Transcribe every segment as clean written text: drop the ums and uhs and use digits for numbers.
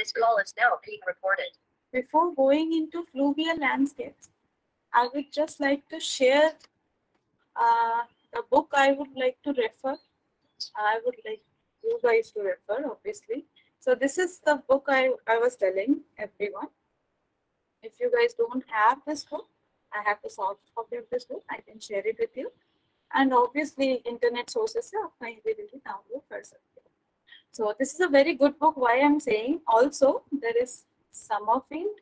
This call is now being recorded. Before going into fluvial landscapes, I would just like to share the book I would like to refer. I would like you guys to refer, obviously. So this is the book I was telling everyone. If you guys don't have this book, I have the soft copy of this book. I can share it with you. And obviously, internet sources are available download for सकते हो. So this is a very good book. Why I'm saying also there is Summerfield.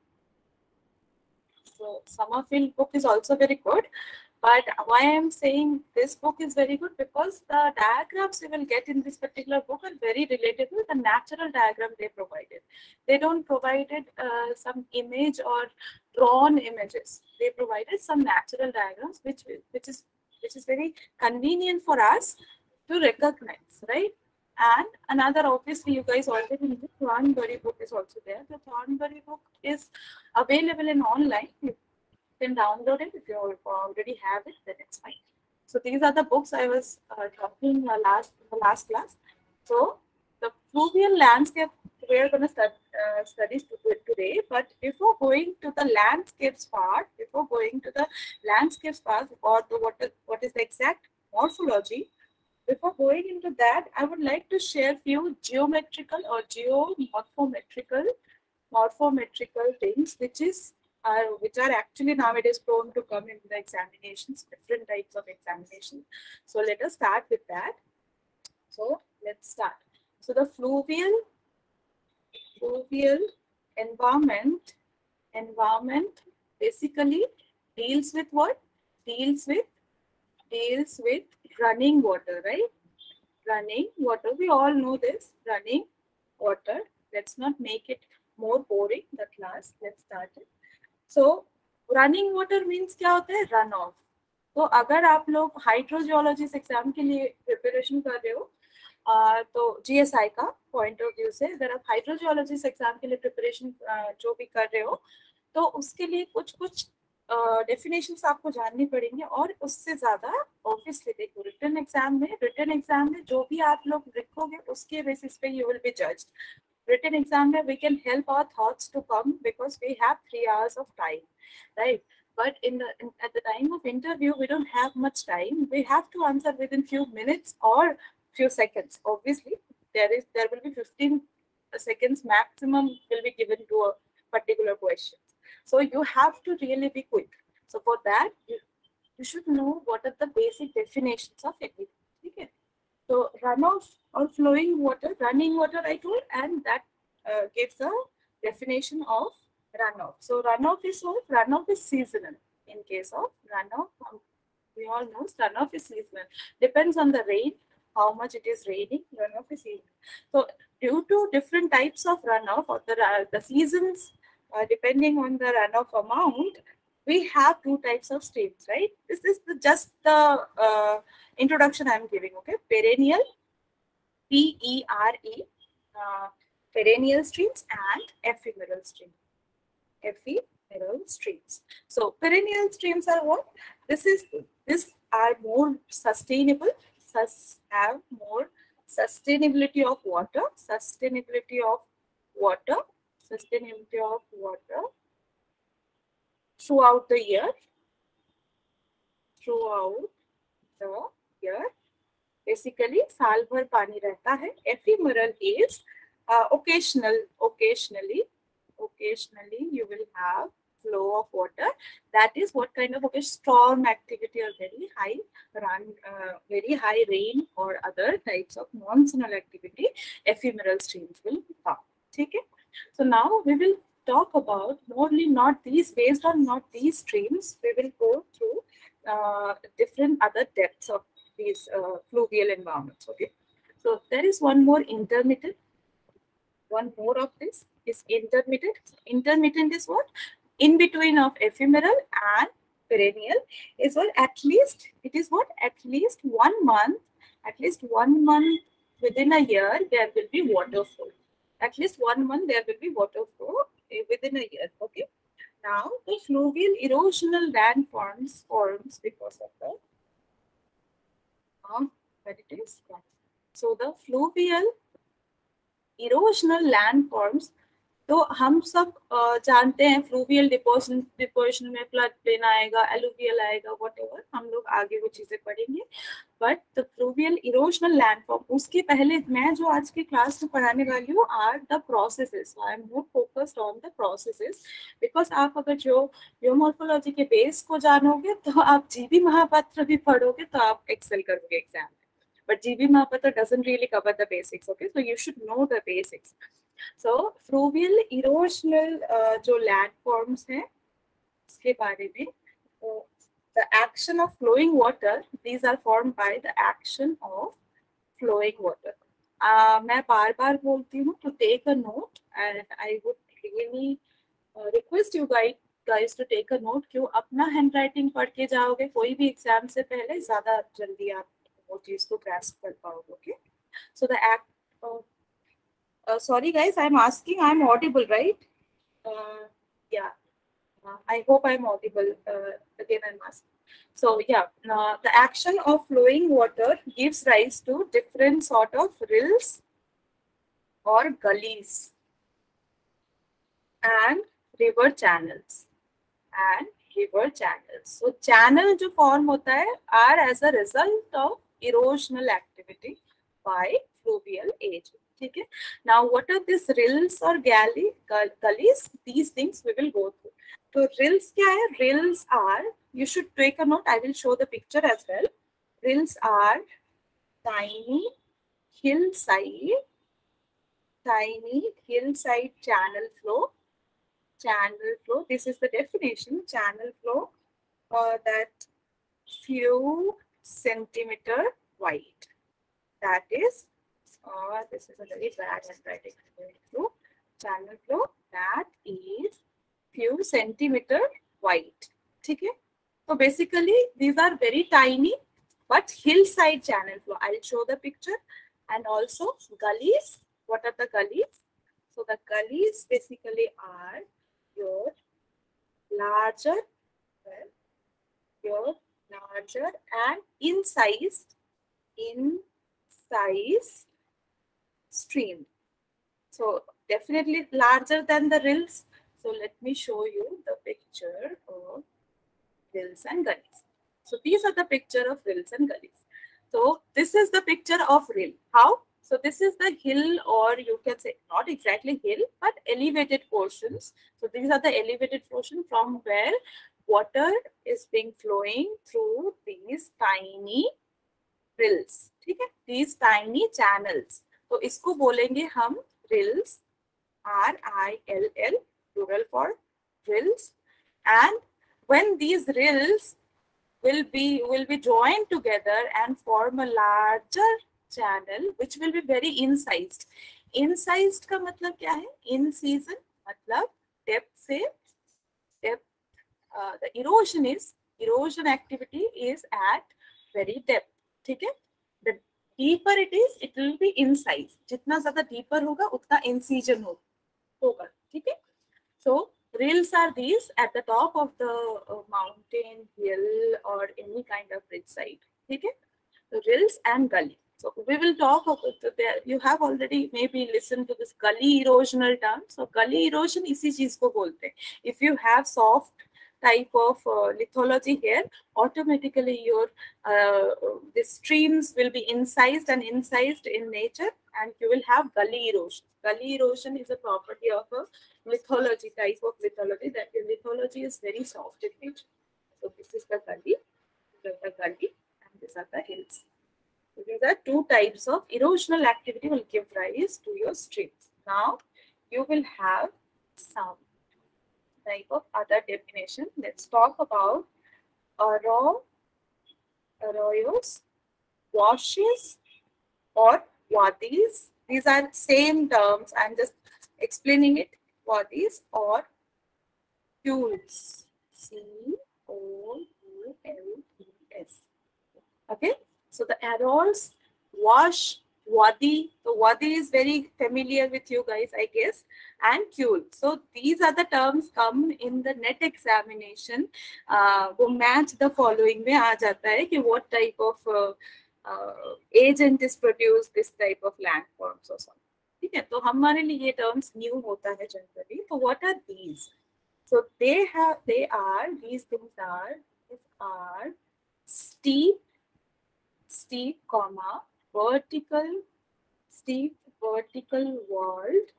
So Summerfield book is also very good. But why I'm saying this book is very good, because the diagrams you will get in this particular book are very related to the natural diagram they provided. They don't provided some image or drawn images. They provided some natural diagrams, which is very convenient for us to recognize, right? And another, obviously, you guys already know, the Thornbury book is also there. The Thornbury book is available in online. You can download it. If you already have it, then it's fine. So these are the books I was talking the last class. So the fluvial landscape we are going to study today. But before going to the landscapes part, or what is the exact morphology, before going into that, I would like to share few geometrical or morphometrical things, which are actually nowadays prone to come in the examinations, different types of examinations. So let us start with that. So let's start. So the fluvial environment basically deals with what? Deals with running water, right? Running water. We all know this. Running water. Let's not make it more boring, the class. Let's start it. So running water means क्या होता है? Run off. तो अगर आप लोग hydrogeologist exam के लिए preparation कर रहे हो, तो जीएसआई का पॉइंट ऑफ व्यू से अगर आप हाइड्रोजियोलॉजिस्ट एग्जाम के लिए प्रिपरेशन जो भी कर रहे हो, तो उसके लिए कुछ डेफिनेशंस आपको जाननी पड़ेंगे. और उससे ज़्यादा ऑब्वियसली देखो, रिटन एग्जाम में जो भी आप लोग लिखोगे उसके बेसिस पे you will be judged. Written exam, we can help our thoughts to come because we have 3 hours of time, right? But at the time of interview, we don't have much time. We have to answer within few minutes or few seconds. Obviously, there will be 15 seconds maximum will be given to a particular question. So you have to really be quick. So for that, you should know what are the basic definitions of everything. Okay? So runoff or flowing water, running water I told, and that gives a definition of runoff. So runoff is what? Runoff is seasonal. In case of runoff, we all know runoff is seasonal. Depends on the rain, how much it is raining, runoff is seasonal. So due to different types of runoff or the seasons, depending on the runoff amount, we have 2 types of streams, right? This is just the introduction I'm giving, okay? Perennial, P-E-R-E, perennial streams and ephemeral streams. So perennial streams are what? This are more sustainable, have more sustainability of water throughout the year. Basically साल भर पानी रहता है. Ephemeral is occasionally you will have flow of water. That is what kind of storm activity or very high rain or other types of monsoonal activity, ephemeral streams will come. Okay? So now we will talk about based on not these streams, we will go through different other depths of these fluvial environments. Okay, so there is one more intermittent. One more of this is intermittent. Intermittent is what? In between of ephemeral and perennial is what? At least 1 month. At least 1 month within a year there will be water flow. At least 1 month there will be water flow within a year. Okay. Now the fluvial erosional landforms forms because of the where it is. So the fluvial erosional landforms तो हम सब जानते हैं fluvial deposition में flood plain आएगा, alluvial आएगा, whatever, हम लोग आगे वो चीजें पढ़ेंगे. But the fluvial erosional landform, उसके पहले मैं जो आज की क्लास में पढ़ाने वाली हूँ are the processes. I am more focused on the processes, because आप अगर जियोमॉर्फोलॉजी के बेस को जानोगे तो आप जीबी महापात्र भी पढ़ोगे तो आप एक्सेल करोगे exam. But GB Mahapatra doesn't really cover the basics, okay? So you should know the basics. So fluvial erosional जो landforms हैं उसके बारे में, the action of flowing water, these are formed by the action of flowing water. मैं बार बार बोलती हूँ to take a note, and I would really request you guys to take a note. क्यों अपना हैंडराइटिंग पढ़ के जाओगे कोई भी एग्जाम से पहले, ज्यादा जल्दी आप वो चीज को ग्रास्प कर पाओगे. Okay, so the act, sorry guys, I'm asking, I'm audible, right? Yeah, I hope I'm audible. Again, I'm asking. So yeah, the action of flowing water gives rise to different sort of rills or gullies and river channels. So channel जो form होता है are as a result of erosional activity by fluvial age. ठीक है. Now what are these rills or gullies? These things we will go through. तो rills क्या है? Rills are, you should take a note, I will show the picture as well. Rills are tiny hillside channel flow. This is the definition. Channel flow that few centimeter wide. That is, this is a very bad handwriting. Channel flow that is few centimeter wide. ठीक है. So basically these are very tiny but hillside channel flow. I'll show the picture. And also gullies. What are the gullies? So the gullies basically are your larger and in size stream. So definitely larger than the rills. So let me show you the picture of rills and gullies. So these are the picture of rills and gullies. So this is the picture of rill. How? So this is the hill, or you can say not exactly hill, but elevated portions. So these are the elevated portion from where water is being flowing through these tiny rills. ठीक है? These tiny channels. तो इसको बोलेंगे हम rills, R-I-L-L, plural for rills. And when these rills will be joined together and form a larger channel which will be very incised. Incised का मतलब क्या है? In season मतलब depth से depth. The erosion activity is at very depth. ठीक है? The deeper it is, it will be incised. जितना ज़्यादा deeper होगा उतना incision होगा. ठीक है? So rills are these at the top of the mountain, hill, or any kind of ridge side. Okay? So rills and gully. So we will talk about you have already maybe listened to this gully erosional term. So gully erosion इसी चीज को बोलते हैं. If you have soft type of lithology here, automatically your the streams will be incised in nature, and you will have gully erosion. Gully erosion is a property of a lithology, type of lithology, that your lithology is very soft in nature. So this is the gully, and these are the hills. So these are two types of erosional activity will give rise to your streams. Now you will have some type of other definition. Let's talk about arroyos, washes, or wadis. These are same terms. I'm just explaining it. Wadis or pools. C-O-U-L-E-S. Okay. So the arrows, wash, wadi. So wadi is very familiar with you guys, I guess. And Kuel. So these are the terms come in the net examination. वो match the following में आ जाता है कि what type of agent is produced this type of landforms or something. ठीक है, तो हमारे लिए ये टर्म्स न्यू होता है जनरली. तो what are these? So they are these things are steep, comma, vertical, steep vertical walled,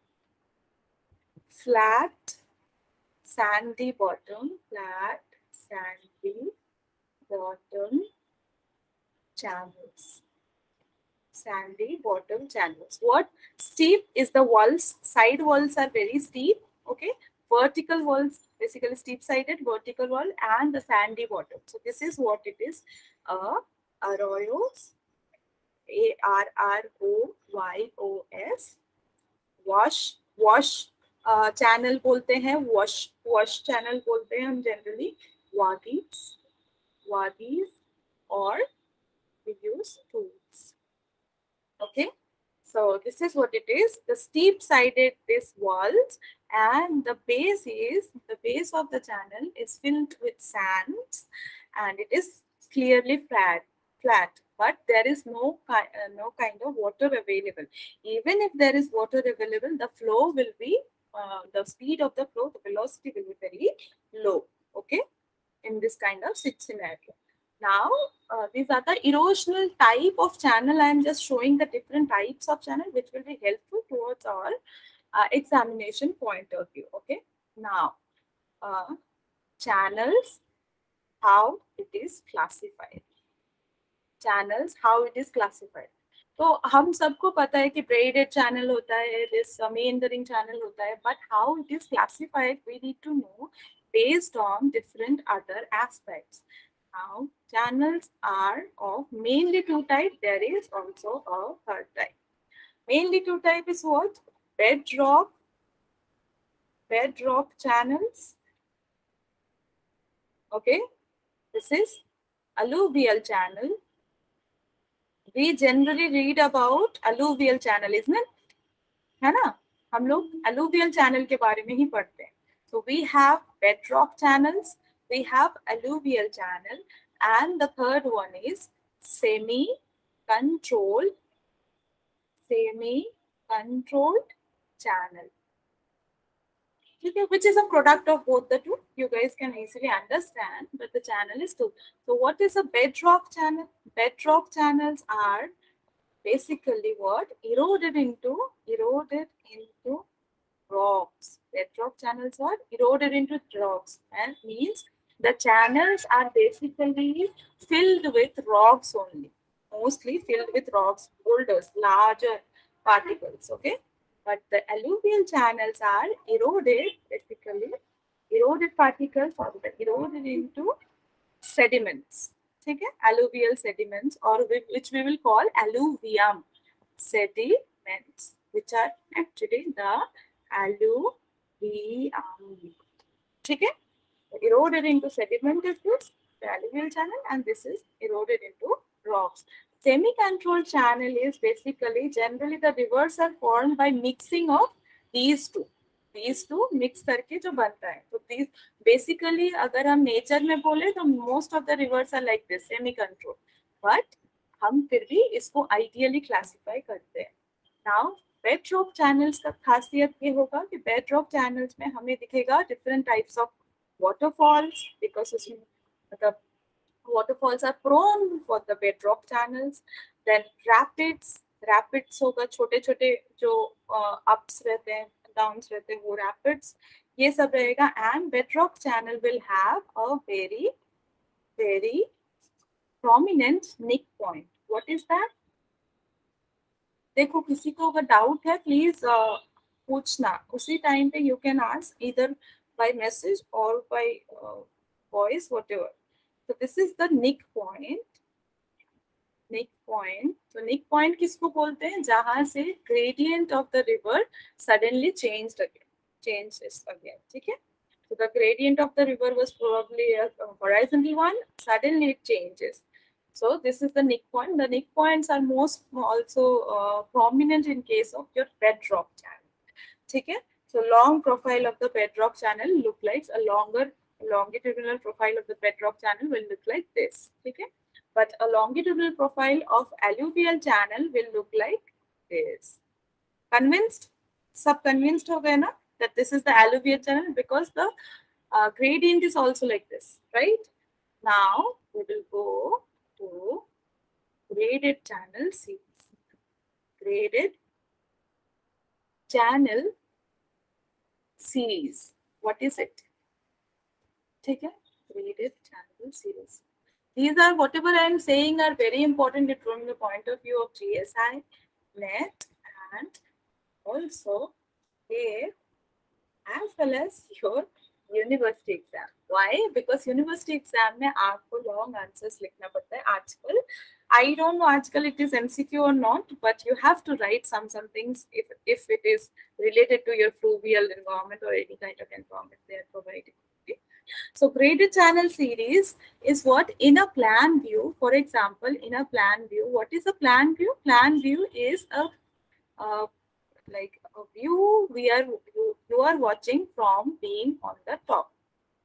flat sandy bottom, flat sandy bottom channels. Sandy bottom channels. What? Steep is the walls. Side walls are very steep. Okay. Vertical walls, basically steep sided vertical wall, and the sandy bottom. So this is what it is. Arroyos, ARROYOS. Wash channel बोलते हैं. Wash channel बोलते हैं हम generally. Wadis, or we use tools. Okay, so this is what it is. The steep sided this walls, and the base of the channel is filled with sands, and it is clearly flat, but there is no kind of water available. Even if there is water available, the flow will be the speed of the flow, the velocity will be very low. Okay, in this kind of scenario. Now, these are the erosional type of channel. I am just showing the different types of channel which will be helpful towards our examination point of view. Okay. Now, channels, how it is classified. Channels, how it is classified. तो हम सबको पता है कि braided channel होता है, this meandering channel होता है, but how it is classified we need to know based on different other aspects. Now, channels are of mainly two types. There is also a third type. Mainly two type is what? Bedrock channels. Okay, this is alluvial channel. We generally read about alluvial channel, isn't it? है ना? हम लोग alluvial channel के बारे में ही पढ़ते हैं. So we have bedrock channels, we have alluvial channel, and the third one is semi-controlled channel. Okay, which is a product of both the two. You guys can easily understand, but the channel is two. So what is a bedrock channel? Bedrock channels are basically what? Eroded into rocks. Bedrock channels are eroded into rocks, and means the channels are basically filled with rocks only. Mostly filled with rocks, boulders, larger particles. Okay, but the alluvial channels are eroded, basically eroded particles or eroded into sediments. Okay, alluvial sediments, or which we will call alluvium sediments, which are actually the alluvium. Okay, eroded into sediment is this, the alluvial channel, and this is eroded into rocks. Semi-controlled channel is basically generally the rivers are formed by mixing of these two mix करके जो बनता है. तो these basically अगर हम nature में बोले तो most of the rivers are like this, semi control, but हम फिर भी इसको आइडियली क्लासिफाई करते हैं. नाउ बेडरॉक चैनल्स का खासियत ये होगा कि बेडरॉक चैनल्स में हमें दिखेगा different types of waterfalls, because the waterfalls are prone for the bedrock channels. Then rapids होगा, छोटे छोटे जो ups रहते हैं, downs रहते हैं, वो rapids, ये सब रहेगा. And bedrock channel will have a very prominent nick point. What is that? देखो किसी को अगर डाउट है प्लीज पूछना उसी टाइम पे. You can ask either by message or by voice, whatever. So this is the nick point. So nick point किसको बोलते हैं? जहां से gradient of the river suddenly changes again. ठीक है? So the gradient of the river was probably a horizontal one. Suddenly it changes. So this is the nick point. The nick points are most also prominent in case of your bedrock channel. ठीक है? So long profile of the bedrock channel look like a longitudinal profile of the bedrock channel will look like this. Okay, but a longitudinal profile of alluvial channel will look like this. Convinced? Sub convinced हो गए ना that this is the alluvial channel because the gradient is also like this, right? Now we will go to graded channel series. Graded channel series. What is it? ठीक है? Graded channel series. These are whatever I am saying are very important from the point of view of GSI, NET, and also here as well as your university exam. Why? Because university exam में आपको long answers लिखना पड़ता है आजकल. I don't know आजकल it is MCQ or not, but you have to write some things if it is related to your fluvial environment or any kind of environment they are providing. Okay? So graded channel series is what in a plan view. For example, in a plan view, what is a plan view? Plan view is a like a view you are watching from being on the top.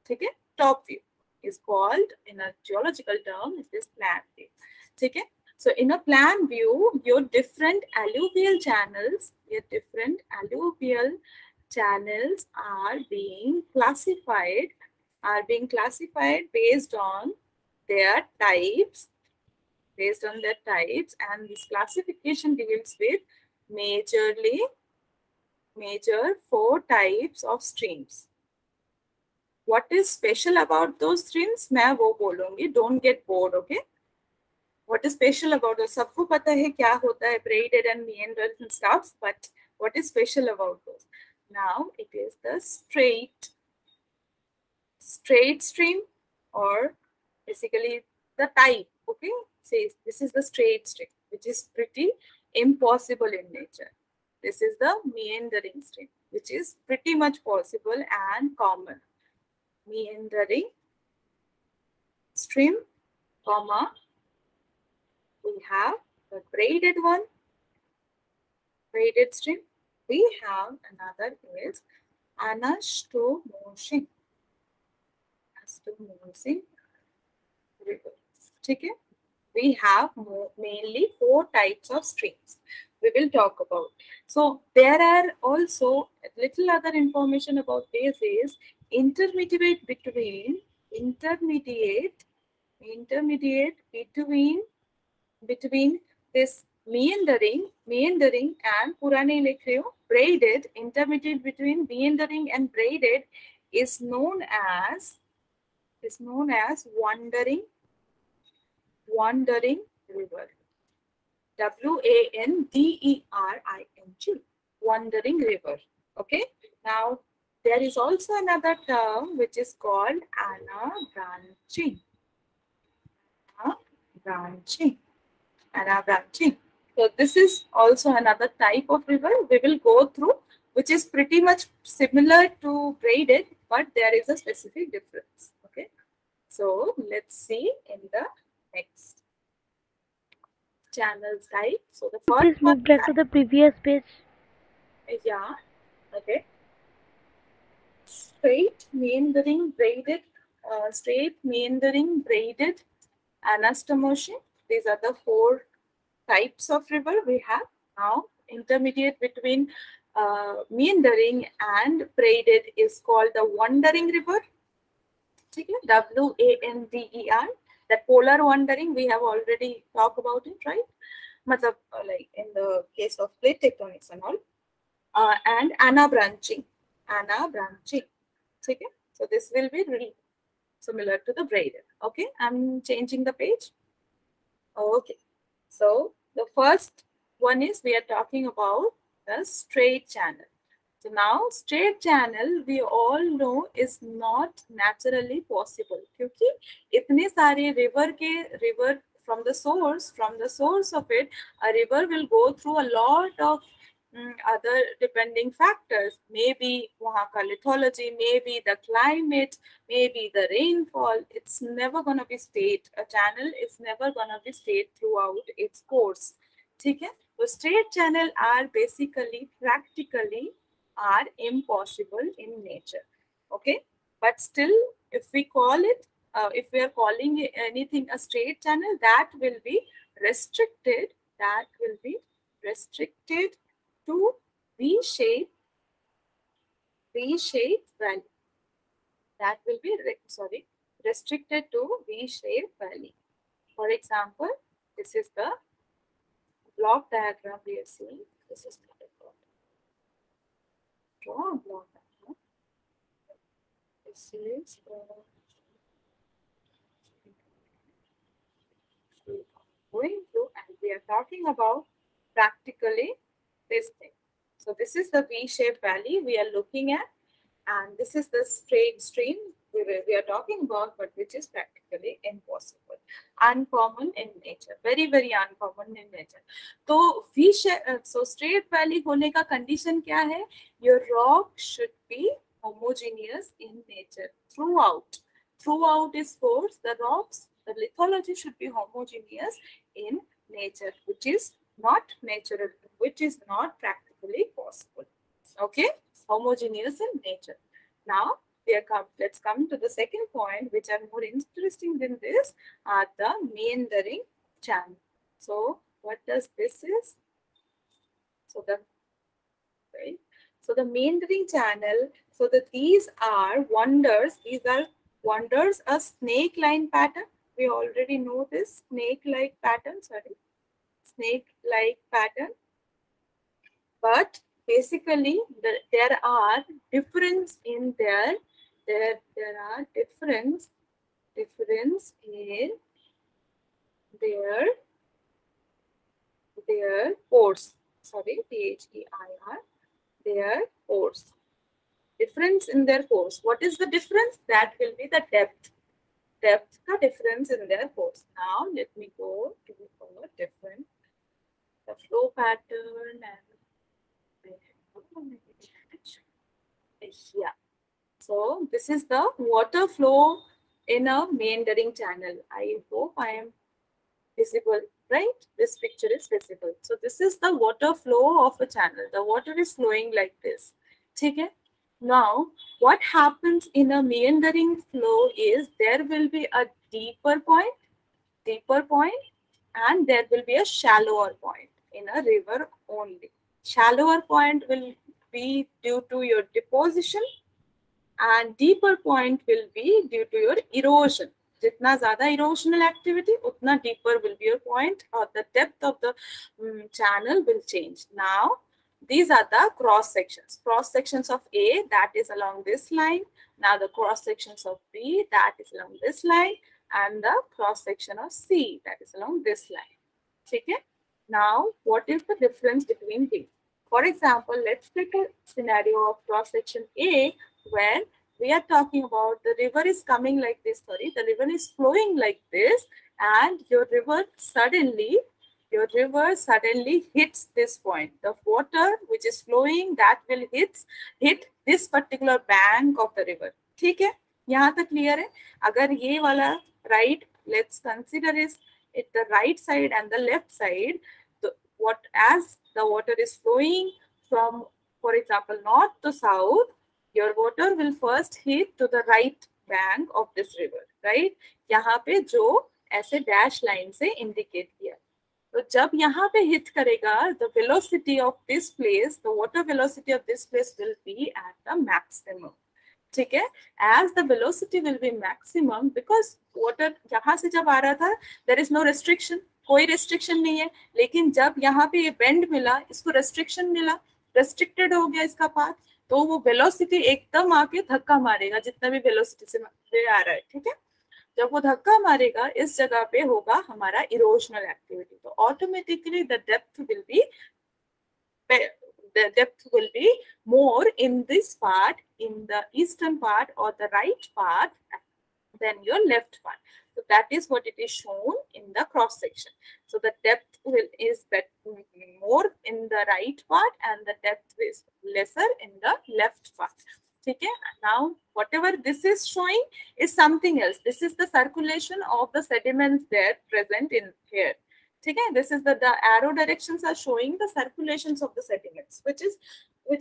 Okay? Top view is called in a geological term it is plan view. Okay? So in a plan view, your different alluvial channels are being classified based on their types, and this classification deals with major 4 types of streams. What is special about those streams? मैं वो बोलूँगी. Don't get bored, okay? What is special about those? सबको पता है क्या होता है braided and meandered and stuff, but what is special about those? Now it is the straight stream, or basically the type, okay? Says this is the straight stream, which is pretty impossible in nature. This is the meandering stream, which is pretty much possible and common. Meandering stream, comma, we have the braided one, braided stream. We have another is anastomosing rivers. Okay? We have mainly 4 types of streams we will talk about. So there are also little other information about this is intermediate between this meandering and purane लिख रही हूँ, braided, intermediate between meandering and braided is known as wandering river. WANDERING, wandering river. Okay. Now there is also another term which is called anabranching. Anabranching. So this is also another type of river we will go through, which is pretty much similar to braided, but there is a specific difference. Okay. So let's see in the next channels type. So the first Please move back to the previous page. Yeah. Okay. Straight meandering braided, anastomosing. These are the 4 types of river we have. Now intermediate between meandering and braided is called the wandering river. Okay. WANDER. That polar wandering we have already talked about it, right? Like in the case of plate tectonics and all. And anabranching. Okay. So this will be really similar to the braided. Okay. I'm changing the page. Okay. So the first one is we are talking about the straight channel. So now straight channel we all know is not naturally possible क्योंकि इतने सारे river from the source of it, a river will go through a lot of other depending factors. Maybe वहाँ का lithology, maybe the climate, maybe the rainfall. It's never gonna be straight. A channel is never gonna be straight throughout its course. ठीक है? So straight channel are basically practically are impossible in nature. Okay, but still, if we call it, if we are calling anything a straight channel, that will be restricted. To V-shaped valley. That will be restricted to V-shaped valley. For example, this is the block diagram we are seeing. This is not a block. Draw a block diagram. This is going through, and we are talking about practically this thing. So this is the V-shaped valley we are looking at, and this is the straight stream we are talking about, but which is practically impossible, uncommon in nature, very very uncommon in nature. So so straight valley होने का condition क्या है? Your rock should be homogeneous in nature throughout. Throughout its course, the rocks, the lithology should be homogeneous in nature, which is not natural, which is not practically possible. Okay, homogeneous in nature. Now, let's come to the second point, which are more interesting than this, are the meandering channel. So, what does this is? So the meandering channel. So these are wonders. These are wonders, a snake-line pattern. We already know this snake-like pattern. Snake-like pattern. But basically, there are difference in there are difference in their pores. Sorry, PHEIR. Their pores. Difference in their pores. What is the difference? That will be the depth. Depth ka difference in their pores. Now let me go to different the flow pattern and yeah. So this is the water flow in a meandering channel. I hope I am visible, right? This picture is visible. So this is the water flow of a channel. The water is flowing like this. Okay? Now, what happens in a meandering flow is there will be a deeper point, and there will be a shallower point in a river only. Shallower point will be due to your deposition, and deeper point will be due to your erosion. Jitna zyada erosional activity, utna deeper will be your point, or the depth of the channel will change. Now, these are the cross sections. Cross sections of A, that is along this line. Now the cross sections of B, that is along this line, and the cross section of C, that is along this line. Okay? Now, what is the difference between these? For example, let's take a scenario of cross section A, where we are talking about the river is coming like this. Sorry, the river is flowing like this, and your river suddenly hits this point. The water which is flowing, that will hit this particular bank of the river. ठीक है? यहाँ तक clear है? अगर ये वाला right, let's consider is it the right side and the left side. As the water is flowing from, for example, north to south, your water will first hit to the right bank of this river, right? यहाँ पे जो ऐसे dash line से indicate किया. तो जब यहाँ पे hit करेगा, the velocity of this place, the water velocity of this place will be at the maximum. ठीक है? As the velocity will be maximum, because water यहाँ से जब आ रहा था, there is no restriction, कोई restriction नहीं है. लेकिन जब यहाँ पे ये bend मिला, इसको restriction मिला, restricted हो गया इसका path, तो वो velocity एकदम आके धक्का मारेगा जितना भी velocity से आ रहा है. ठीक है? जब वो धक्का मारेगा, इस जगह पे होगा हमारा इरोजनल एक्टिविटी. तो automatically the depth will be more in this part, in the eastern part or the right part, than your left part. So that is what it is shown in the cross section. So the depth is more in the right part, and the depth is lesser in the left part. Okay? Now, whatever this is showing is something else. This is the circulation of the sediments there present in here. Okay? This is the arrow directions are showing the circulations of the sediments, which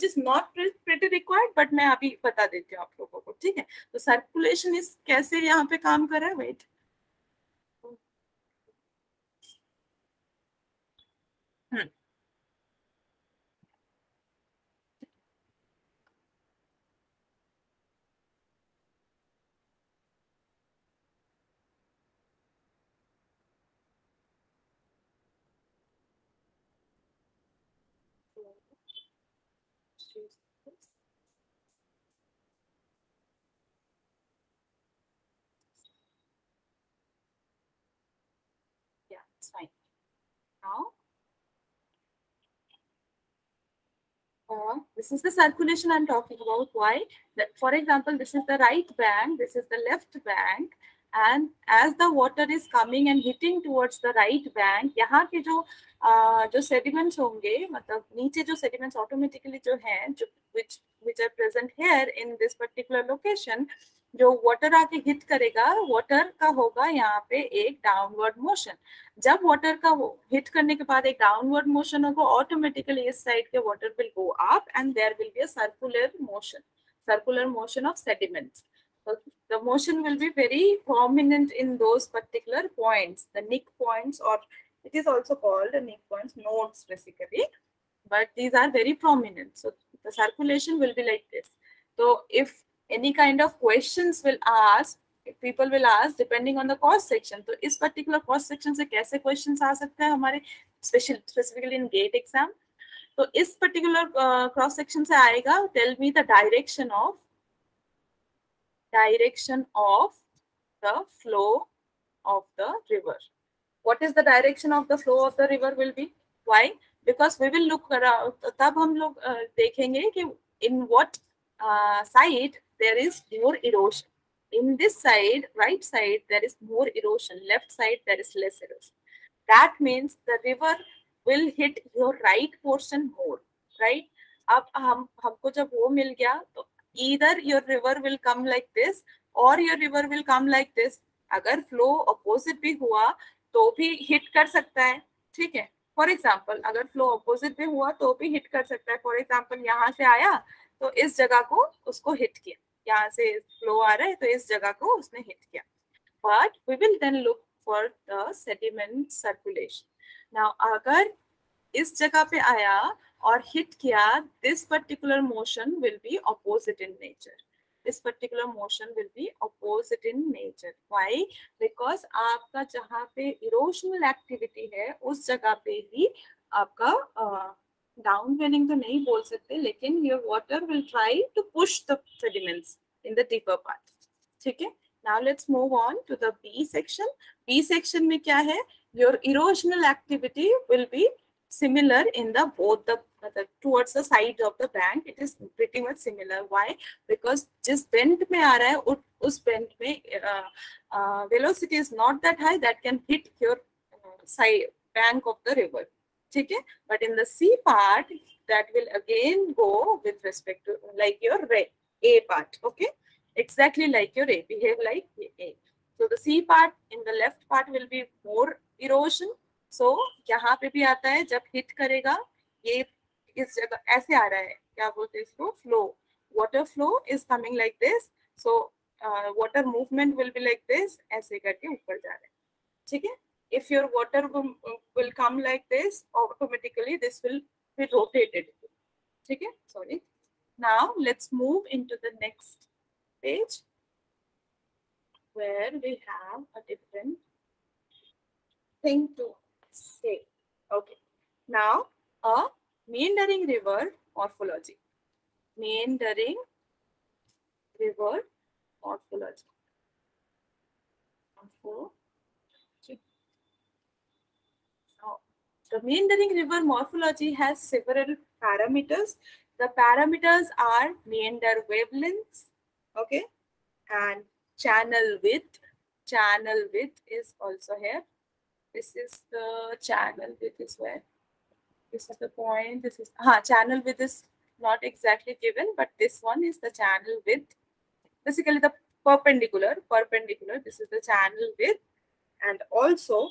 is not pretty required, but मैं अभी बता देती हूँ आप लोगों को. ठीक है? तो circulation is कैसे यहाँ पे काम कर रहा है? Wait. choose this. Yeah, it's fine. Now, this is the circulation I'm talking about. Why? That, for example, this is the right bank, this is the left bank, and as the water is coming and hitting towards the right bank, यहाँ के जो sediments होंगे, मतलब नीचे जो sediments automatically जो हैं, जो which are present here in this particular location, जो वाटर आके हिट करेगा, वाटर का होगा यहाँ पे एक डाउनवर्ड मोशन. जब वाटर का हिट करने के बाद एक डाउनवर्ड मोशन होगा, ऑटोमेटिकली इस साइड के water will go up and there will be a circular motion of sediments. So the motion will be very prominent in those particular points, the nick points, or it is also called the nick points, nodes basically, but these are very prominent. So the circulation will be like this. So if any kind of questions will ask, people will ask depending on the cross section. तो इस particular cross section से कैसे questions आ सकते हैं हमारे specifically in GATE exam. तो इस particular cross section से आएगा, tell me the direction of the flow of the river. What is the direction of the flow of the river will be? Why? Because we will look around, तब हम लोग देखेंगे कि in what side there is more erosion. In this side, right side, there is more erosion. Left side, there is less erosion. That means the river will hit your right portion more, right? अब हमको जब वो मिल गया तो either your river will come like this or your river will come like this. अगर flow opposite भी हुआ तो भी hit कर सकता है, ठीक है. फॉर एग्जाम्पल अगर फ्लो अपोजिट भी हुआ तो भी हिट कर सकता है. फॉर एग्जाम्पल यहाँ से आया तो इस जगह को उसको हिट किया, यहाँ से फ्लो आ रहा है तो इस जगह को उसने हिट किया. But we will then look for the sediment circulation. Now अगर इस जगह पे आया और हिट किया, this particular motion will be opposite in nature. This particular motion will be opposite in nature. Why? Because आपका जहाँ पे erosional activity है उस जगह पे ही आपका downwelling तो नहीं बोल सकते, लेकिन your water will try to push the sediments in the deeper part. ठीक है. Now let's move on to the B section. B section में क्या है? Your erosional activity will be similar in the both the towards the sides of the bank. It is pretty much similar. Why? Because जिस bend में आ रहा है उस bend में velocity is not that high that can hit your side bank of the river. ठीक है. But in the C part, that will again go with respect to like your A part. Okay, exactly like your A, behave like A. So the C part in the left part will be more erosion. So यहाँ पे भी आता है जब hit करेगा, ये इस जगह ऐसे आ रहा है, क्या बोलते हैं इसको, flow. Water flow is coming like this. So water movement will be like this, ऐसे करके ऊपर जा रहा है. ठीक है. If your water will come like this, automatically this will be rotated. ठीक है. Sorry. Now let's move into the next page where we have a different thing to say. Okay. Now, a meandering river morphology. Meandering river morphology. Now, the meandering river morphology has several parameters. The parameters are meander wavelengths, okay, and channel width. Channel width is also here. This is the channel width is where. This is the point. This is channel width is not exactly given, but this one is the channel width. Basically, the perpendicular. This is the channel width, and also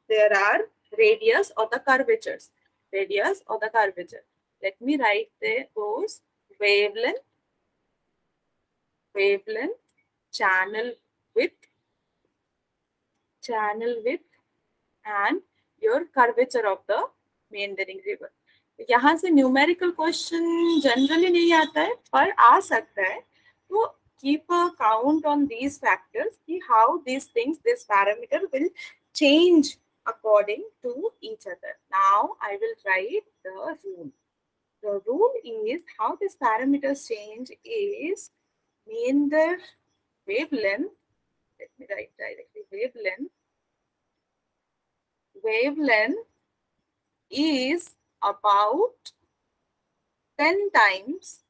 there are radius or the curvatures. Radius or the curvature. Let me write those wavelength, channel width, and your curvature of the meandering river. यहाँ से numerical question generally नहीं आता है, पर आ सकता है. तो keep a count on these factors, see how these things, this parameter will change according to each other. Now I will write the rule. the rule is how this parameters change is meander wavelength. Let me write directly wavelength. Wavelength is about 10 times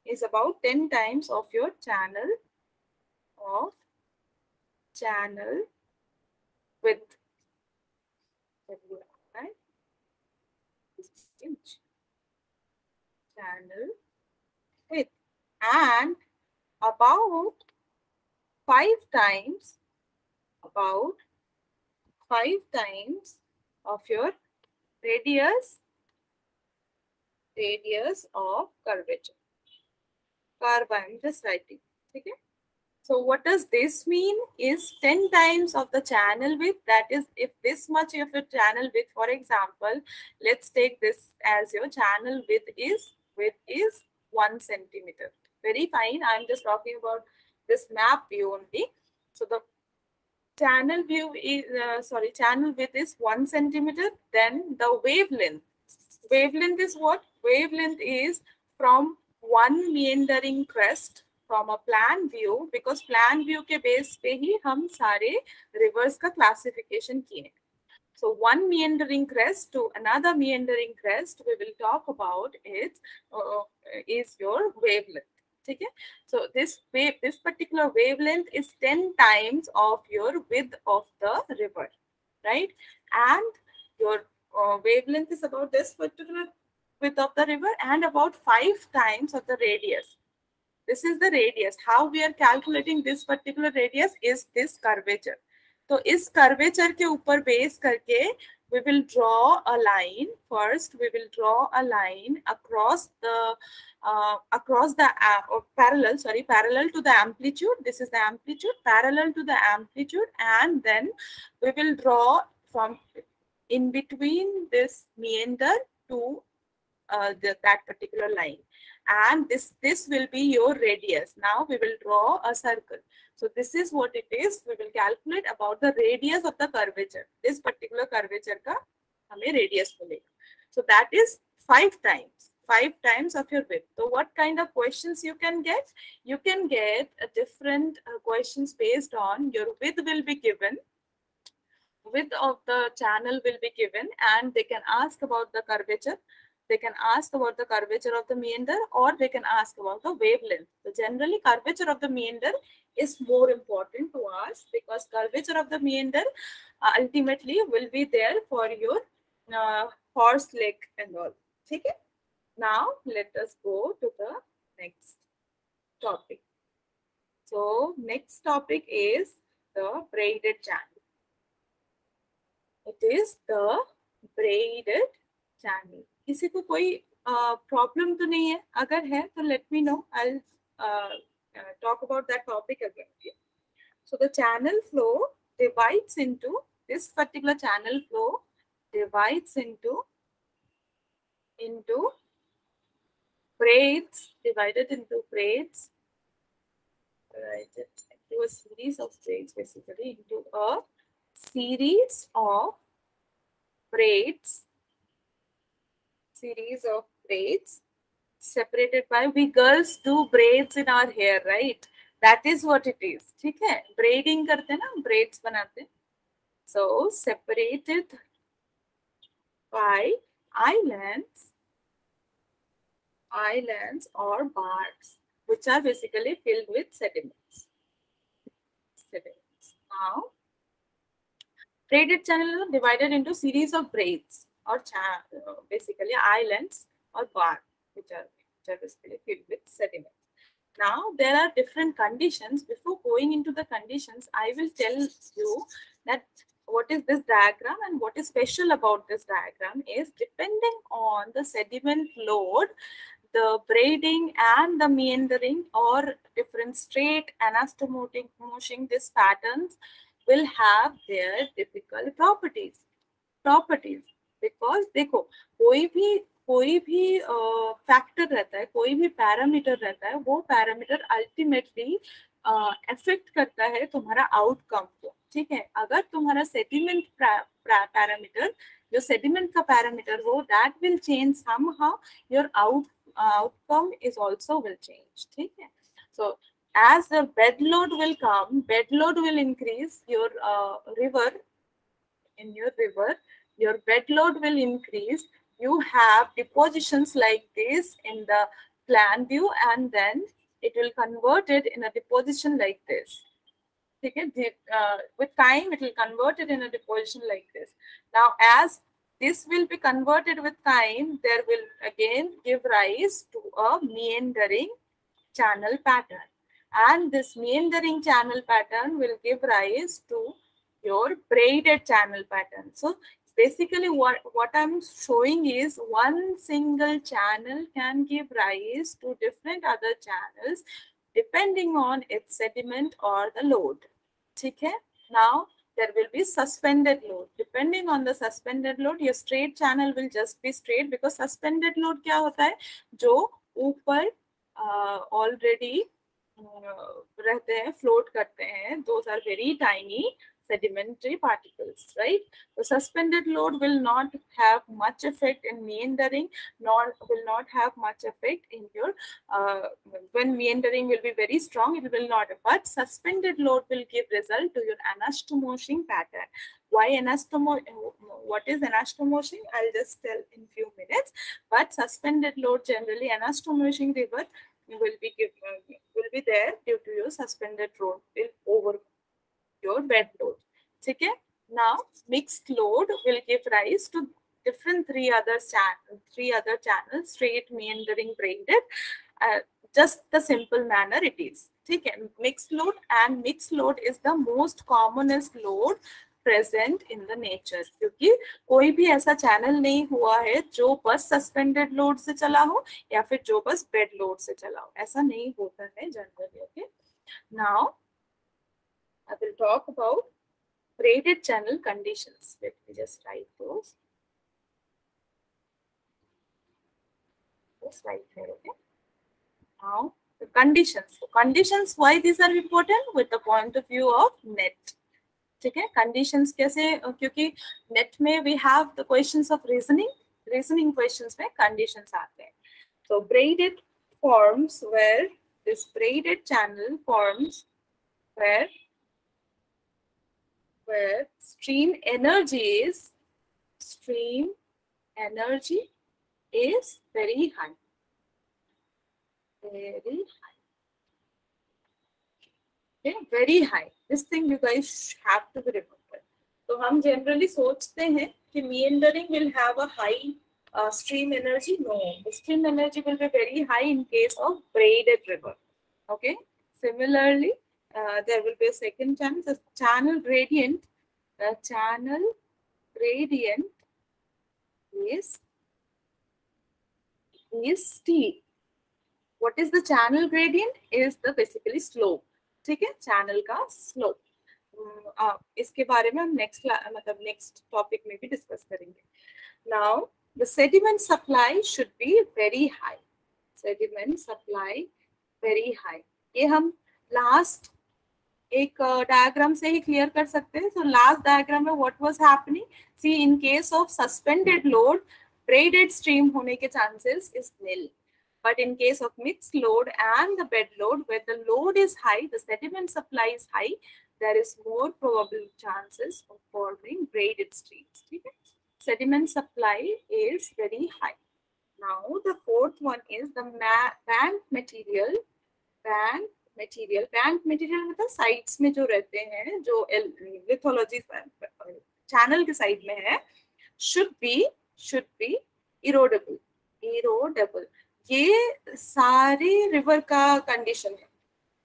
is about 10 times of your channel width. Right? Channel width, and about 5 times of your radius of curvature. Curve, I'm just writing. Okay. So what does this mean is 10 times of the channel width. That is, if this much of your channel width, for example, let's take this as your channel width is 1 centimeter. Very fine. I'm just talking about this map view only. So the channel view is channel width is 1 centimeter. Then the wavelength. Wavelength is what? Wavelength is from one meandering crest from a plan view, because plan view के base पे ही हम सारे rivers का classification किए. So one meandering crest to another meandering crest, we will talk about is your wavelength. Okay? So this particular wavelength is 10 times of your width of the river, right? And your wavelength is about this particular width of the river and about 5 times of the radius. This is the radius. How we are calculating this particular radius is this curvature. तो इस curvature के ऊपर base करके we will draw a line. First, we will draw a line across the parallel to the amplitude. This is the amplitude, parallel to the amplitude, and then we will draw from in between this meander to that particular line, and this will be your radius. Now we will draw a circle. So this is what it is. We will calculate about the radius of the curvature. This particular curvature का हमें radius मिलेगा. So that is 5 times of your width. So what kind of questions you can get? You can get a different questions based on your width will be given. Width of the channel will be given, and they can ask about the curvature. They can ask about the curvature of the meander, or they can ask about the wavelength. So generally, curvature of the meander is more important to us, because curvature of the meander ultimately will be there for your horse leg and all. Okay? Now let us go to the next topic. So next topic is the braided channel. It is the braided channel. किसी को कोई problem तो नहीं है? अगर है तो let me know. I'll talk about that topic again. So the channel flow divides into this particular channel flow divides into braids, divided into braids. Right, into a series of braids, basically into a series of braids separated by, we girls do braids in our hair, right? That is what it is. ठीक है? Braiding करते हैं ना, braids बनाते हैं. So separated by islands or bars, which are basically filled with sediments. Now, braided channel is divided into series of braids or basically islands or bars, which are basically filled with sediments. Now, there are different conditions. Before going into the conditions, I will tell you that what is this diagram and what is special about this diagram is, depending on the sediment load, the braiding and the meandering or different straight anastomotic these patterns will have their typical properties. Because देखो कोई भी factor रहता है, कोई भी parameter रहता है, वो पैरामीटर अल्टीमेटली अफेक्ट करता है तुम्हारा आउटकम को. ठीक है? अगर तुम्हारा सेटिमेंट parameter, your sediment का parameter हो, that will change somehow. Your outcome is also will change. ठीक है? So as the bed load will come, bed load will increase. Your river, in your river, your bed load will increase. You have depositions like this in the plan view, and then it will convert it in a deposition like this. Okay? With time, it will convert it in a deposition like this. Now, as this will be converted with time, there will again give rise to a meandering channel pattern. And this meandering channel pattern will give rise to your braided channel pattern. So basically what I'm showing is one single channel can give rise to different other channels depending on its sediment or the load. Okay? Now there will be suspended load. Depending on the suspended load, your straight channel will just be straight, because suspended load क्या होता है, जो ऊपर already रहते हैं, float करते हैं, those are very tiny sedimentary particles, right? The suspended load will not have much effect in meandering, nor will not have much effect in your, when meandering will be very strong, it will not, but suspended load will give result to your anastomosing pattern. Why what is anastomosing? I'll just tell in few minutes, but suspended load generally, anastomosing river will be there due to your suspended load over your bed load. Okay? Now mixed load will give rise to different three other channels, straight, meandering, braided. Just the simple manner it is. Okay? Mixed load, and mixed load is the most commonest load present in the nature, क्योंकि कोई भी ऐसा channel नहीं हुआ है जो बस suspended load से चला हो या फिर जो बस बेड लोड से चला हो, ऐसा नहीं होता है generally. Okay? Now I will talk about braided channel conditions. Let me just write those. Just right here. Okay? Now the conditions. So conditions, why these are important with the point of view of net. ठीक है? Conditions कैसे? क्योंकि net में we have the questions of reasoning questions में conditions आते हैं. So braided forms where this braided channel forms where stream energy is very high. Very high. Okay, very high. This thing you guys have to be remembered. तो हम generally सोचते हैं कि meandering will have a high stream energy. No, the stream energy will be very high in case of braided river. Okay. Similarly, there will be a second channel. The channel gradient. The channel gradient is steep. What is the channel gradient? Is the basically slope. ठीक है? Channel का slope. इसके बारे में हम next topic में भी discuss करेंगे. Now the sediment supply should be very high. Sediment supply very high. ये हम लास्ट एक डायग्राम से ही क्लियर कर सकते हैं. सो लास्ट डायग्राम में what was happening, see in case of suspended load braided stream होने के chances is nil. But in case of mixed load and the bed load, where the load is high, the sediment supply is high, there is more probable chances of forming braided streams. Okay? Sediment supply is very high. Now the fourth one is the bank material. Bank material मतलब sides में जो रहते हैं, जो lithology channel के side में है, should be erodable. ये सारे रिवर का कंडीशन है.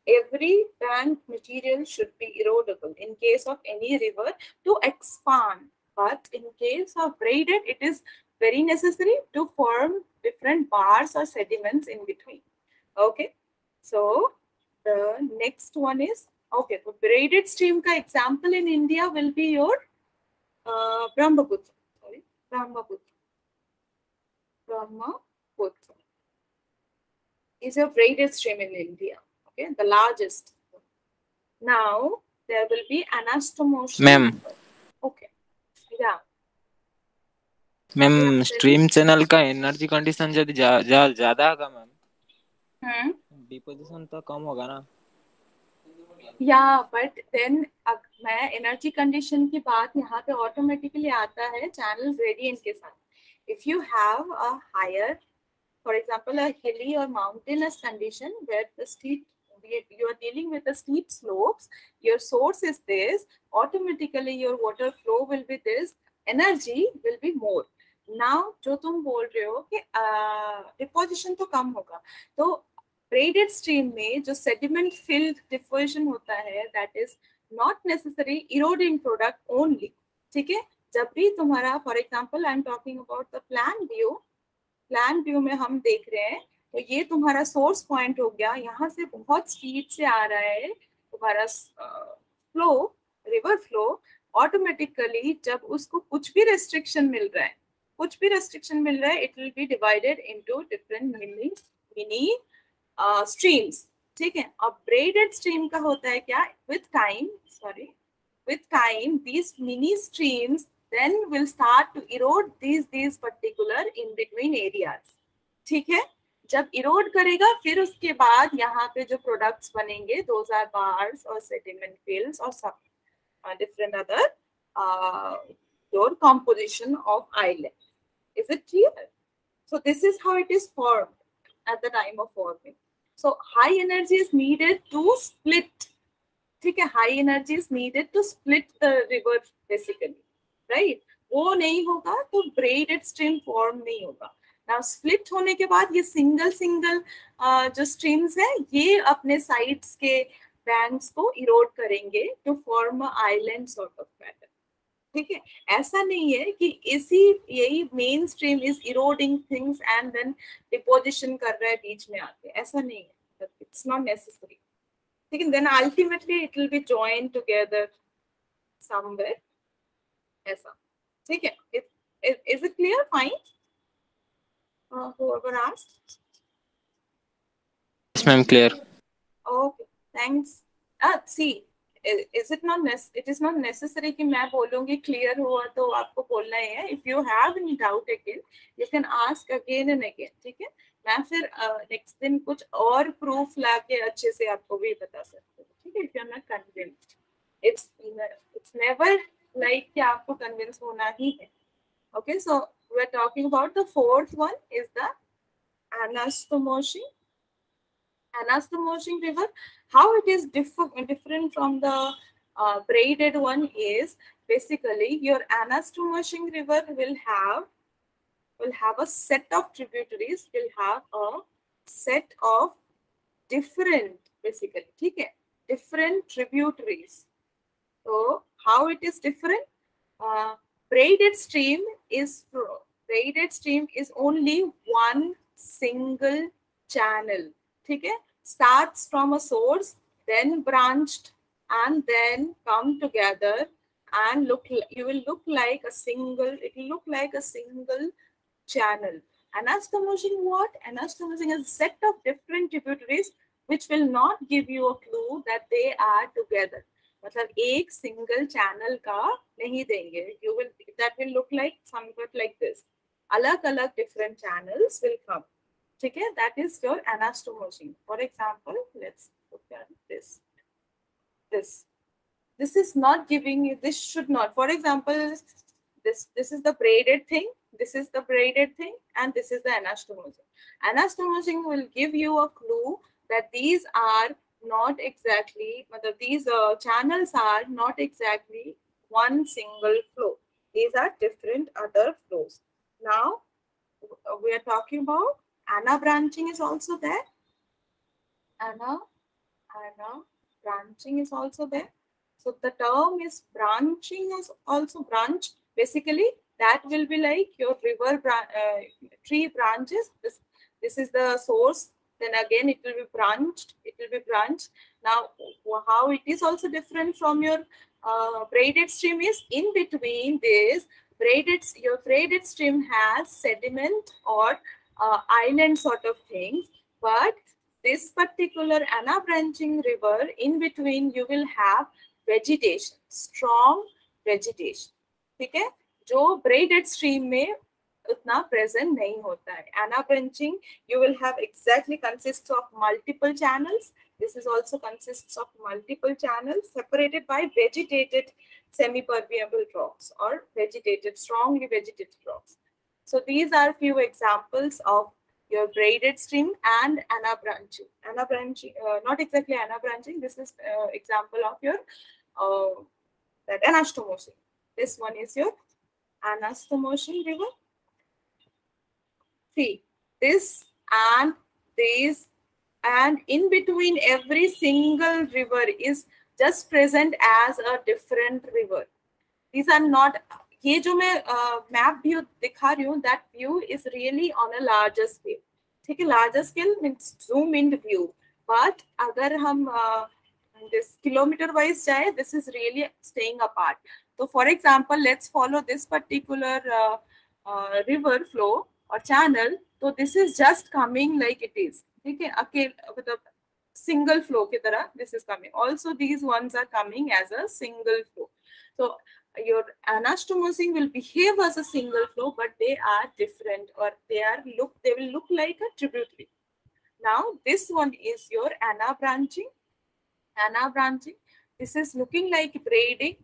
Every bank material should be erodable in case of any river to expand. But in case of braided, it is very necessary to form different bars or sediments in between. Okay. So the next one is, okay, so braided stream का example in India will be your Brahmaputra. Is a braided stream in India. Okay, the largest. Now there will be anastomosing. Ma'am. Okay. Yeah. Ma'am stream channel का energy condition यदि ज्यादा होगा ma'am, deposition तो कम होगा ना। या but then मैं energy condition की बात यहाँ पे ऑटोमेटिकली आता है चैनल ग्रेडियंट के साथ। If you have a higher, for example, a hilly or mountainous condition where the steep, you are dealing with the steep slopes, your source is this, automatically your water flow will be this, energy will be more. Now जो तुम बोल रहे हो कि deposition तो कम होगा, तो braided stream में जो sediment filled diffusion होता है, that is not necessary eroding product only. ठीक है, जब भी तुम्हारा, for example, I am talking about the plan view, plan view में हम देख रहे हैं, तो ये तुम्हारा सोर्स पॉइंट हो गया, यहाँ से बहुत स्पीड से आ रहा है तुम्हारा फ्लो, रिवर फ्लो। ऑटोमेटिकली जब उसको कुछ भी रेस्ट्रिक्शन मिल रहा है, it will be divided into different mini streams. ठीक है, अब ब्रेडेड स्ट्रीम का होता है क्या, with time these mini streams then will start to erode these particular in between areas. ठीक है, जब इरोड करेगा फिर उसके बाद यहाँ पे जो प्रोडक्ट्स बनेंगे, those are bars or sediment fields or some different other your composition of island. Is it clear? So this is how it is formed at the time of forming. So high energy is needed to split. ठीक है, high energy is needed to split the river basically, right. वो नहीं होगा तो braided stream form नहीं होगा। Now split होने के बाद ये सिंगल जो स्ट्रीम्स है, ये अपने साइड्स के बैंक्स को इरोड करेंगे to form island sort of pattern. ठीक है, ऐसा नहीं है कि यही main stream is eroding things and then deposition कर रहा है बीच में आके, ऐसा नहीं है, it's not necessary. then ultimately it will be joined together somewhere ऐसा। ठीक है, is it clear? Fine. Whoever asked? Yes ma'am, clear. Okay, thanks. See, it is not necessary कि मैं बोलूँगी clear हुआ तो आपको बोलना ही है। If you have any doubt again, you can ask again and again. ठीक है, मैं फिर नेक्स्ट दिन कुछ और प्रूफ लाके अच्छे से आपको भी बता सकती हूँ। ठीक है, if you are not convinced, it's never like कि आपको convince होना ही है। Okay, so we are talking about the fourth one is the anastomosing river. How it is different from the braided one is basically your anastomosing river will have a set of tributaries, will have a set of different, basically, ठीक है, different tributaries. So how it is different? Braided stream is only one single channel. ठीक है, starts from a source, then branched, and then come together and it will look like a single channel. Anastomosing what? Anastomosing is a set of different tributaries which will not give you a clue that they are together. मतलब एक single channel का नहीं देंगे. That will look like somewhat like this. अलग-अलग different channels will come. ठीक है, that is your anastomosing. For example, let's look at this. This is not giving you. This should not. For example, this is the braided thing. This is the braided thing, and this is the anastomosing. Anastomosing will give you a clue that these are not exactly, these channels are not exactly one single flow. These are different other flows. Now, we are talking about ana branching is also there. Ana branching is also there. So the term is branching is also branch. Basically, that will be like your river tree branches. This is the source. Then again, it will be branched. Now, how it is also different from your braided stream is in between this your braided stream has sediment or island sort of things, but this particular ana branching river, in between you will have vegetation, strong vegetation. ठीक है, जो braided stream में उतना present नहीं होता है. Anabranching, you will have exactly consists of multiple channels. This is also consists of multiple channels separated by vegetated semi-permeable rocks or vegetated, strongly vegetated rocks. So these are few examples of your braided stream and anabranching. Anabranching, not exactly anabranching. This is example of your that anastomosing. This one is your anastomosing river. See, this and this, and in between every single river is just present as a different river. These are not, ये जो मैं map view दिखा रही हूँ, that view is really on a larger scale. ठीक है, larger scale means zoom in view. But अगर हम this kilometer wise जाए, this is really staying apart. So for example, let's follow this particular river flow or channel. So this is just coming like it is. ठीक है, अकेले मतलब single flow की तरह this is coming. Also these ones are coming as a single flow. So your anastomosing will behave as a single flow, but they are different, or they will look like a tributary. Now this one is your anabranching. Anabranching. This is looking like braided,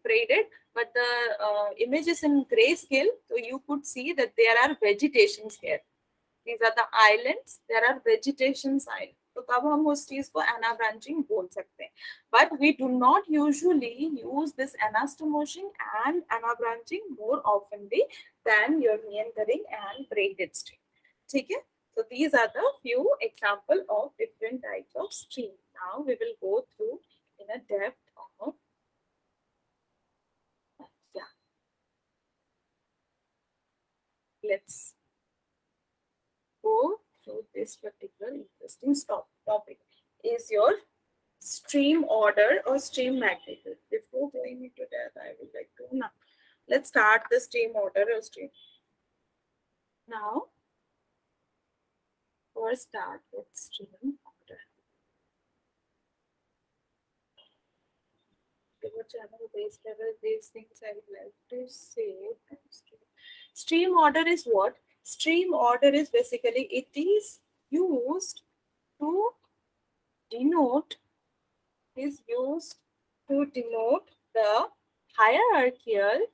but the image is in grayscale, so you could see that there are vegetations here. These are the islands. There are vegetations islands. तो तब हम उस चीज को anabranching बोल सकते हैं. But we do not usually use this anastomosing and anabranching more oftenly than your meandering and braided stream. ठीक है? So these are the few example of different types of stream. Now we will go through in a depth of let's go through this particular interesting topic is your stream order or stream magnitude. Before going into that, I would like to now let's start the stream order or stream. Now, first start with stream order. River channel, base level, these things I would like to say. Stream order is what? Stream order is basically it is used to denote the hierarchical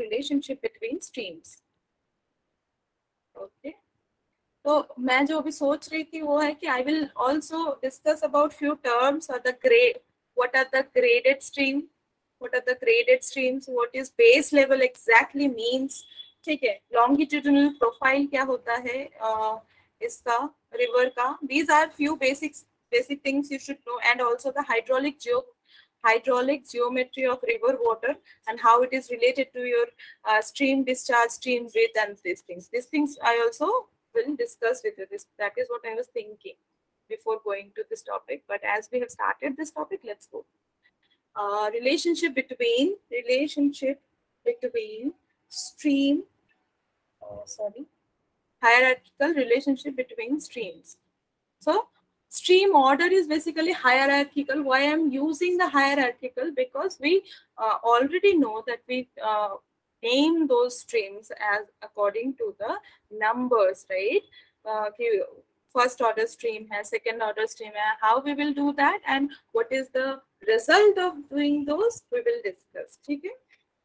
relationship between streams. Okay. तो मैं जो अभी सोच रही थी वो है कि I will also discuss about few terms or the grade. What are the graded stream? What are the graded streams? What is base level exactly means? ठीक है. Longitudinal profile क्या होता है इसका river का? These are few basic things you should know, and also the hydraulic geometry of river water and how it is related to your stream discharge, stream width, and these things. These things I also will discuss with you. That is what I was thinking before going to this topic. But as we have started this topic, let's go. Hierarchical relationship between streams. So stream order is basically hierarchical. Why I'm using the hierarchical? Because we already know that we name those streams as according to the numbers, right? First order stream has, second order stream has. How we will do that and what is the result of doing those, we will discuss. Okay?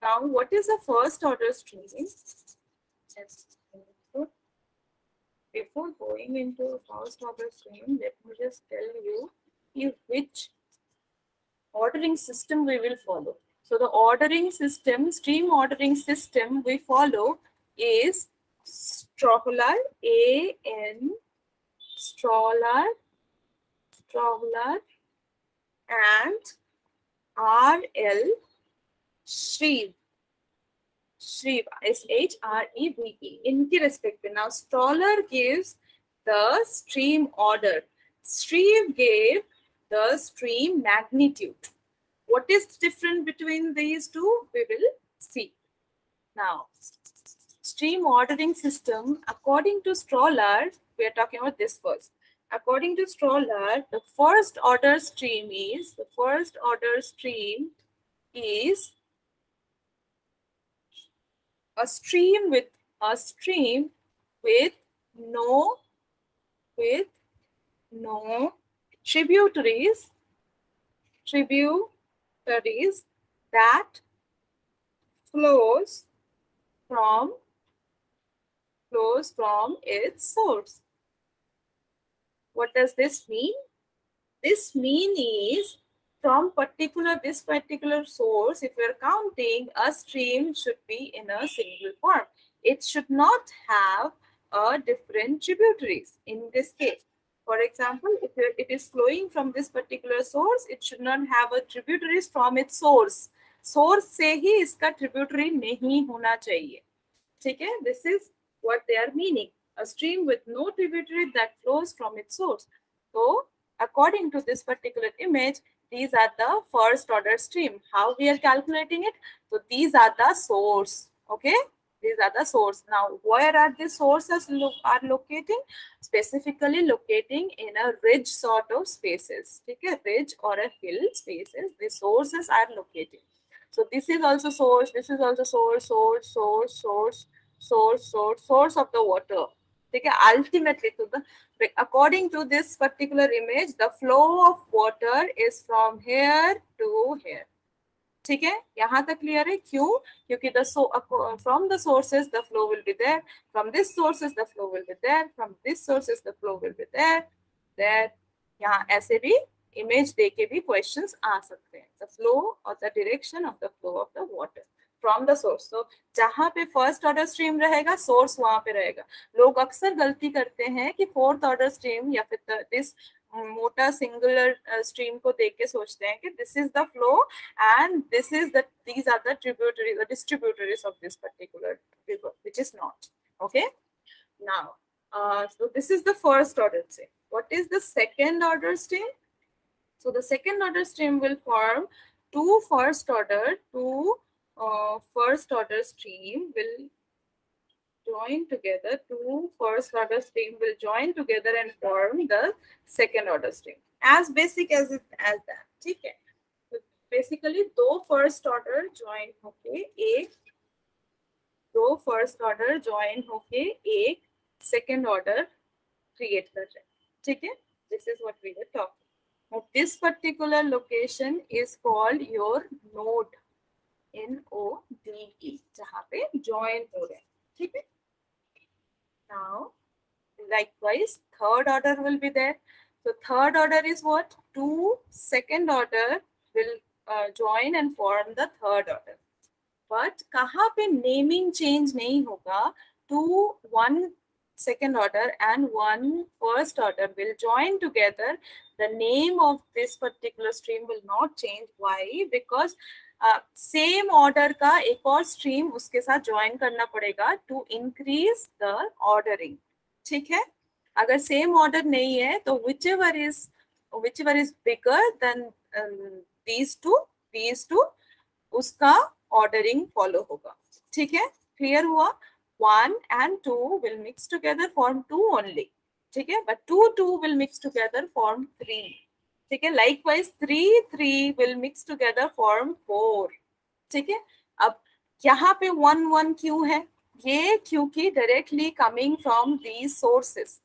Now, what is a first order stream? Before going into first order stream, let me just tell you which ordering system we will follow. So the ordering system, stream ordering system we follow is Strahler, A-N, Strahler, and R-L, Shreve, S-H-R-E-V-E, इनके respective. Now, Strahler gives the stream order. Shreve gave the stream magnitude. What is different between these two? We will see. Now, stream ordering system, according to Strahler, we are talking about this first. According to Stroller, the first order stream is a stream with no with no tributaries that flows from its source. What does this mean? This mean is from this particular source, if we're counting, a stream should be in a single form. It should not have a different tributaries in this case. For example, if it is flowing from this particular source, it should not have a tributaries from its source. Source से ही इसका tributary नहीं होना चाहिए. ठीक है? This is what they are meaning. A stream with no tributary that flows from its source. So, according to this particular image, these are the first order stream. How we are calculating it? So, these are the source. Okay? These are the source. Now, where are the sources are locating? Specifically locating in a ridge sort of spaces. Okay? Ridge or a hill spaces. The sources are located. So this is also source, this is also source of the water. Okay, ultimately, according to this particular image, the flow of water is from here to here. ठीक है, यहाँ तक clear है? क्यों? क्योंकि from the sources the flow will be there, from this sources the flow will be there, from this sources the flow will be there. यहाँ ऐसे भी image दे के भी questions आ सकते हैं. The flow or the direction of the flow of the water from the source. So जहाँ पे first order stream रहेगा, source वहाँ पे रहेगा. लोग अक्सर गलती करते हैं कि fourth order stream या फिर this मोटा सिंगुलर स्ट्रीम को देख के सोचते हैं कि this is the flow and these are the tributaries or distributaries of this particular river, which is not. Okay. Now, so this is the first order stream. What is the second order stream? So the second order stream will form two first order stream will join together. Two first order stream will join together and form the second order stream. As basic as that. Okay. So basically, दो first order join होके एक second order create कर रहे हैं. ठीक है? This is what we were talking. Now, this particular location is called your node. NODE, जहाँ पे join हो रहे हैं. ठीक है? Now, likewise, third order will be there. So, third order is what? Two second order will join and form the third order. But कहाँ पे naming change नहीं होगा? One second order and one first order will join together. The name of this particular stream will not change. Why? Because same order का एक और stream उसके साथ join करना पड़ेगा टू इंक्रीज द ऑर्डरिंग. ठीक है? अगर सेम ऑर्डर नहीं है तो whichever is bigger than these two उसका ऑर्डरिंग फॉलो होगा. ठीक है? क्लियर हुआ? 1 and 2 will mix together form 2 only. ठीक है? But 2 will mix together form 3. ठीक है? Likewise 3 will mix together form 4. ठीक है? अब यहाँ पे 1 क्यों है? ये क्योंकि directly coming from these sources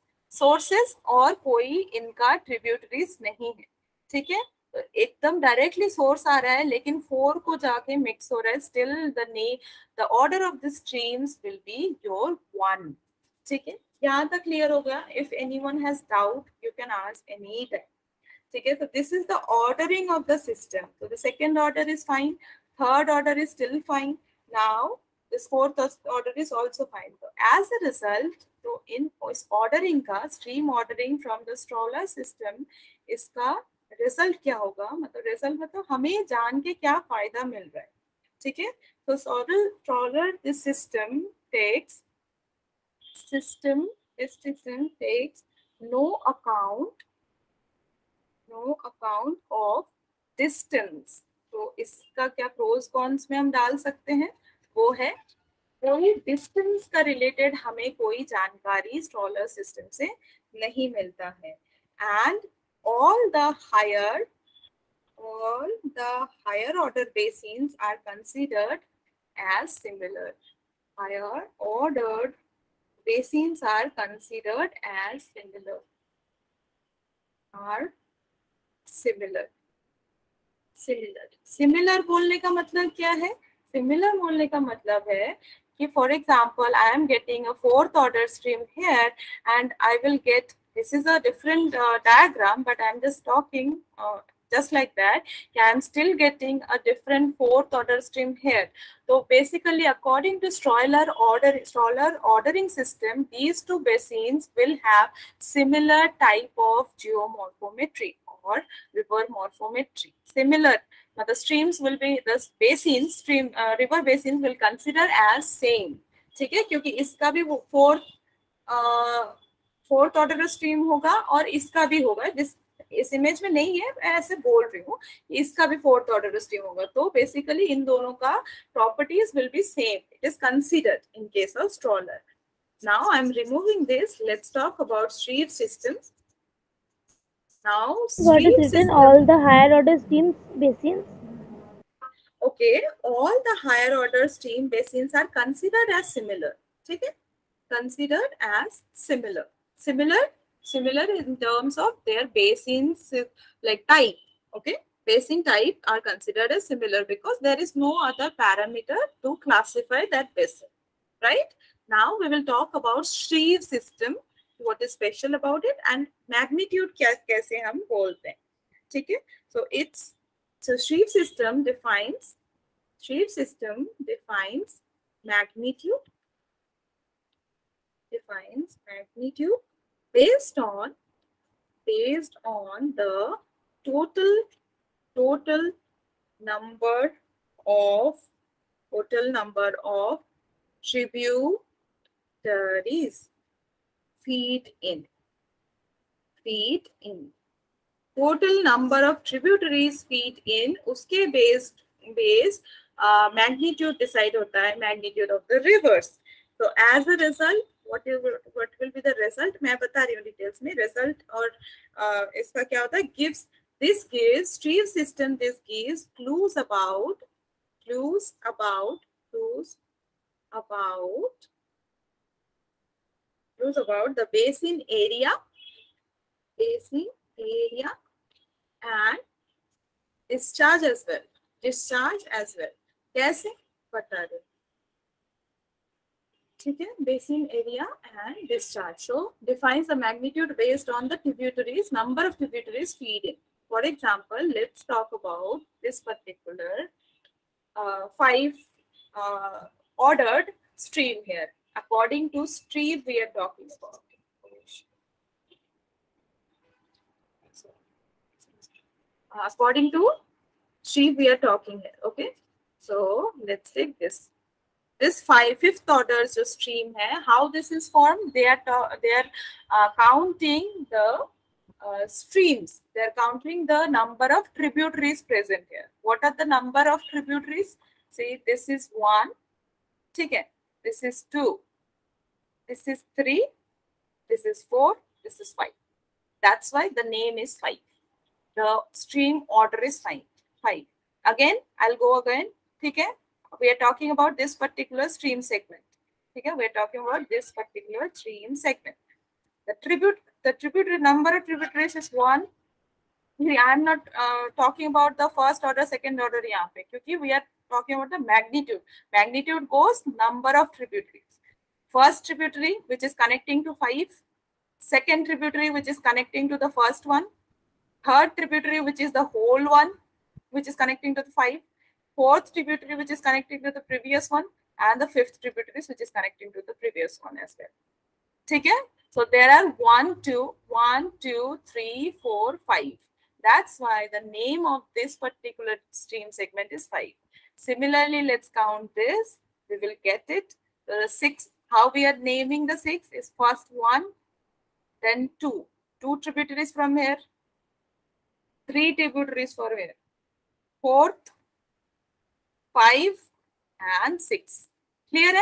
और कोई इनका tributaries नहीं है. ठीक है? एकदम डायरेक्टली सोर्स आ रहा है लेकिन 4 को जाके मिक्स हो रहा है. Still the order of the streams will be your 1. ठीक है? यहाँ तक क्लियर हो गया? If anyone has doubt you can ask any time. ठीक है? So this is the ordering of the system. So the second order is fine, third order is still fine. Now this fourth order is also fine. So as a result, तो in इस ordering का stream ordering from the Stroller system इसका result क्या होगा? मतलब result मतलब हमें जान के क्या फायदा मिल रहा है. ठीक है? तो Stroller this system takes no account of distance. तो इसका क्या प्रोज कॉन्स में हम डाल सकते हैं? वो है कोई डिस्टेंस का रिलेटेड हमें कोई जानकारी स्ट्रॉलर सिस्टम से नहीं मिलता है. and all the higher order basins are considered as similar. Higher ordered basins are considered as similar. Similar बोलने का मतलब क्या है? Similar बोलने का मतलब है कि for example I am getting a fourth order stream here and I will get, this is a different diagram, but I am just talking just like that. I am still getting a different fourth order stream here. So basically, according to Stoller ordering system, these two basins will have similar type of geomorphometry or river morphometry. Similar, the streams will be, the basins, river basins will consider as same. ठीक है, क्योंकि इसका भी fourth order stream होगा और इसका भी होगा. इस इमेज में नहीं है, मैं ऐसे बोल रही हूँ, इसका भी फोर्थ ऑर्डर स्ट्रीम होगा. तो बेसिकली इन दोनों का properties will be same. It is considered in case of stroller. Now I'm removing this. Let's talk about stream systems. Now What is written? All the higher order stream basins. Okay, all the higher order stream basins are considered as similar. Okay, considered as similar. Similar in terms of their basins, like type. Okay, basin type are considered as similar because there is no other parameter to classify that basin. Right? Now we will talk about stream system. What is special about it and magnitude कैसे हम बोलते हैं. ठीक है? So stream system defines magnitude based on the total number of tributaries feed in. Total number of tributaries feed in, उसके based magnitude decide होता है, magnitude of the rivers. So as a result, what will be the result? मैं बता रही हूँ details में. Result और इसका क्या होता है? This gives stream system. This gives clues about the basin area and discharge as well. कैसे बता रहे? ठीक है, basin area and discharge. So defines the magnitude based on the tributaries, number of tributaries feed in. For example, let's talk about this particular 5 ordered stream here. According to stream we are talking about. According to stream we are talking here. Okay, so let's take this fifth order stream hai. How this is formed? They are counting the streams. They are counting the number of tributaries present here. What are the number of tributaries? See, this is 1. Okay, this is 2. This is 3. This is 4. This is 5. That's why the name is 5. The stream order is 5. Again, I'll go again. Okay, we are talking about this particular stream segment. Okay, we are talking about this particular stream segment. The tributary number of tributaries is 1. I am not talking about the first order, second order यहाँ पे, क्योंकि we are talking about the magnitude. Magnitude goes number of tributaries. First tributary which is connecting to 5. Second tributary which is connecting to the first one. Third tributary which is the whole one which is connecting to the 5. Fourth tributary which is connecting to the previous one, and the fifth tributary which is connecting to the previous one as well. ठीक है? So there are 1, 2, 3, 4, 5. That's why the name of this particular stream segment is 5. Similarly, let's count this. We will get it. The 6. How we are naming the 6 is first 1, then 2. 2 tributaries from here. 3 tributaries from here. Fourth, 5 and 6. Clear?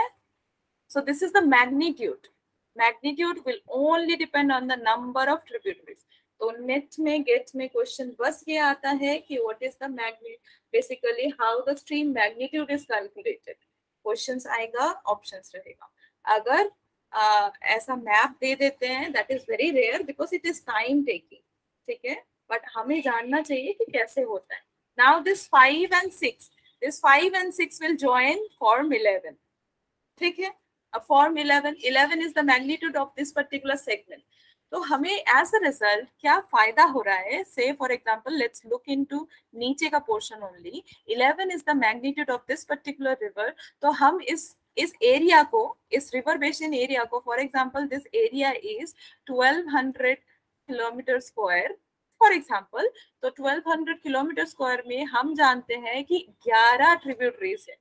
So this is the magnitude. Magnitude will only depend on the number of tributaries. तो NET में GATE में question बस ये आता है कि what is the magnitude, basically how the stream magnitude is calculated. Questions आएगा, options रहेगा। अगर ऐसा मैप दे देते हैं, that is very rare because it is time taking, ठीक है, बट हमें जानना चाहिए कि कैसे होता है। Now this 5 and 6, this 5 and 6 will join form 11, ठीक है। form 11 is the magnitude of this particular segment। तो हमें एज अ रिजल्ट क्या फायदा हो रहा है, से for example let's look into नीचे का portion only. 11 is the magnitude of this particular river. तो हम इस एरिया को, इस रिवर बेसिन एरिया को, for example this area is 1200 kilometre square for example. तो 1200 किलोमीटर स्क्वायर में हम जानते हैं कि 11 ट्रिब्यूटरीज है,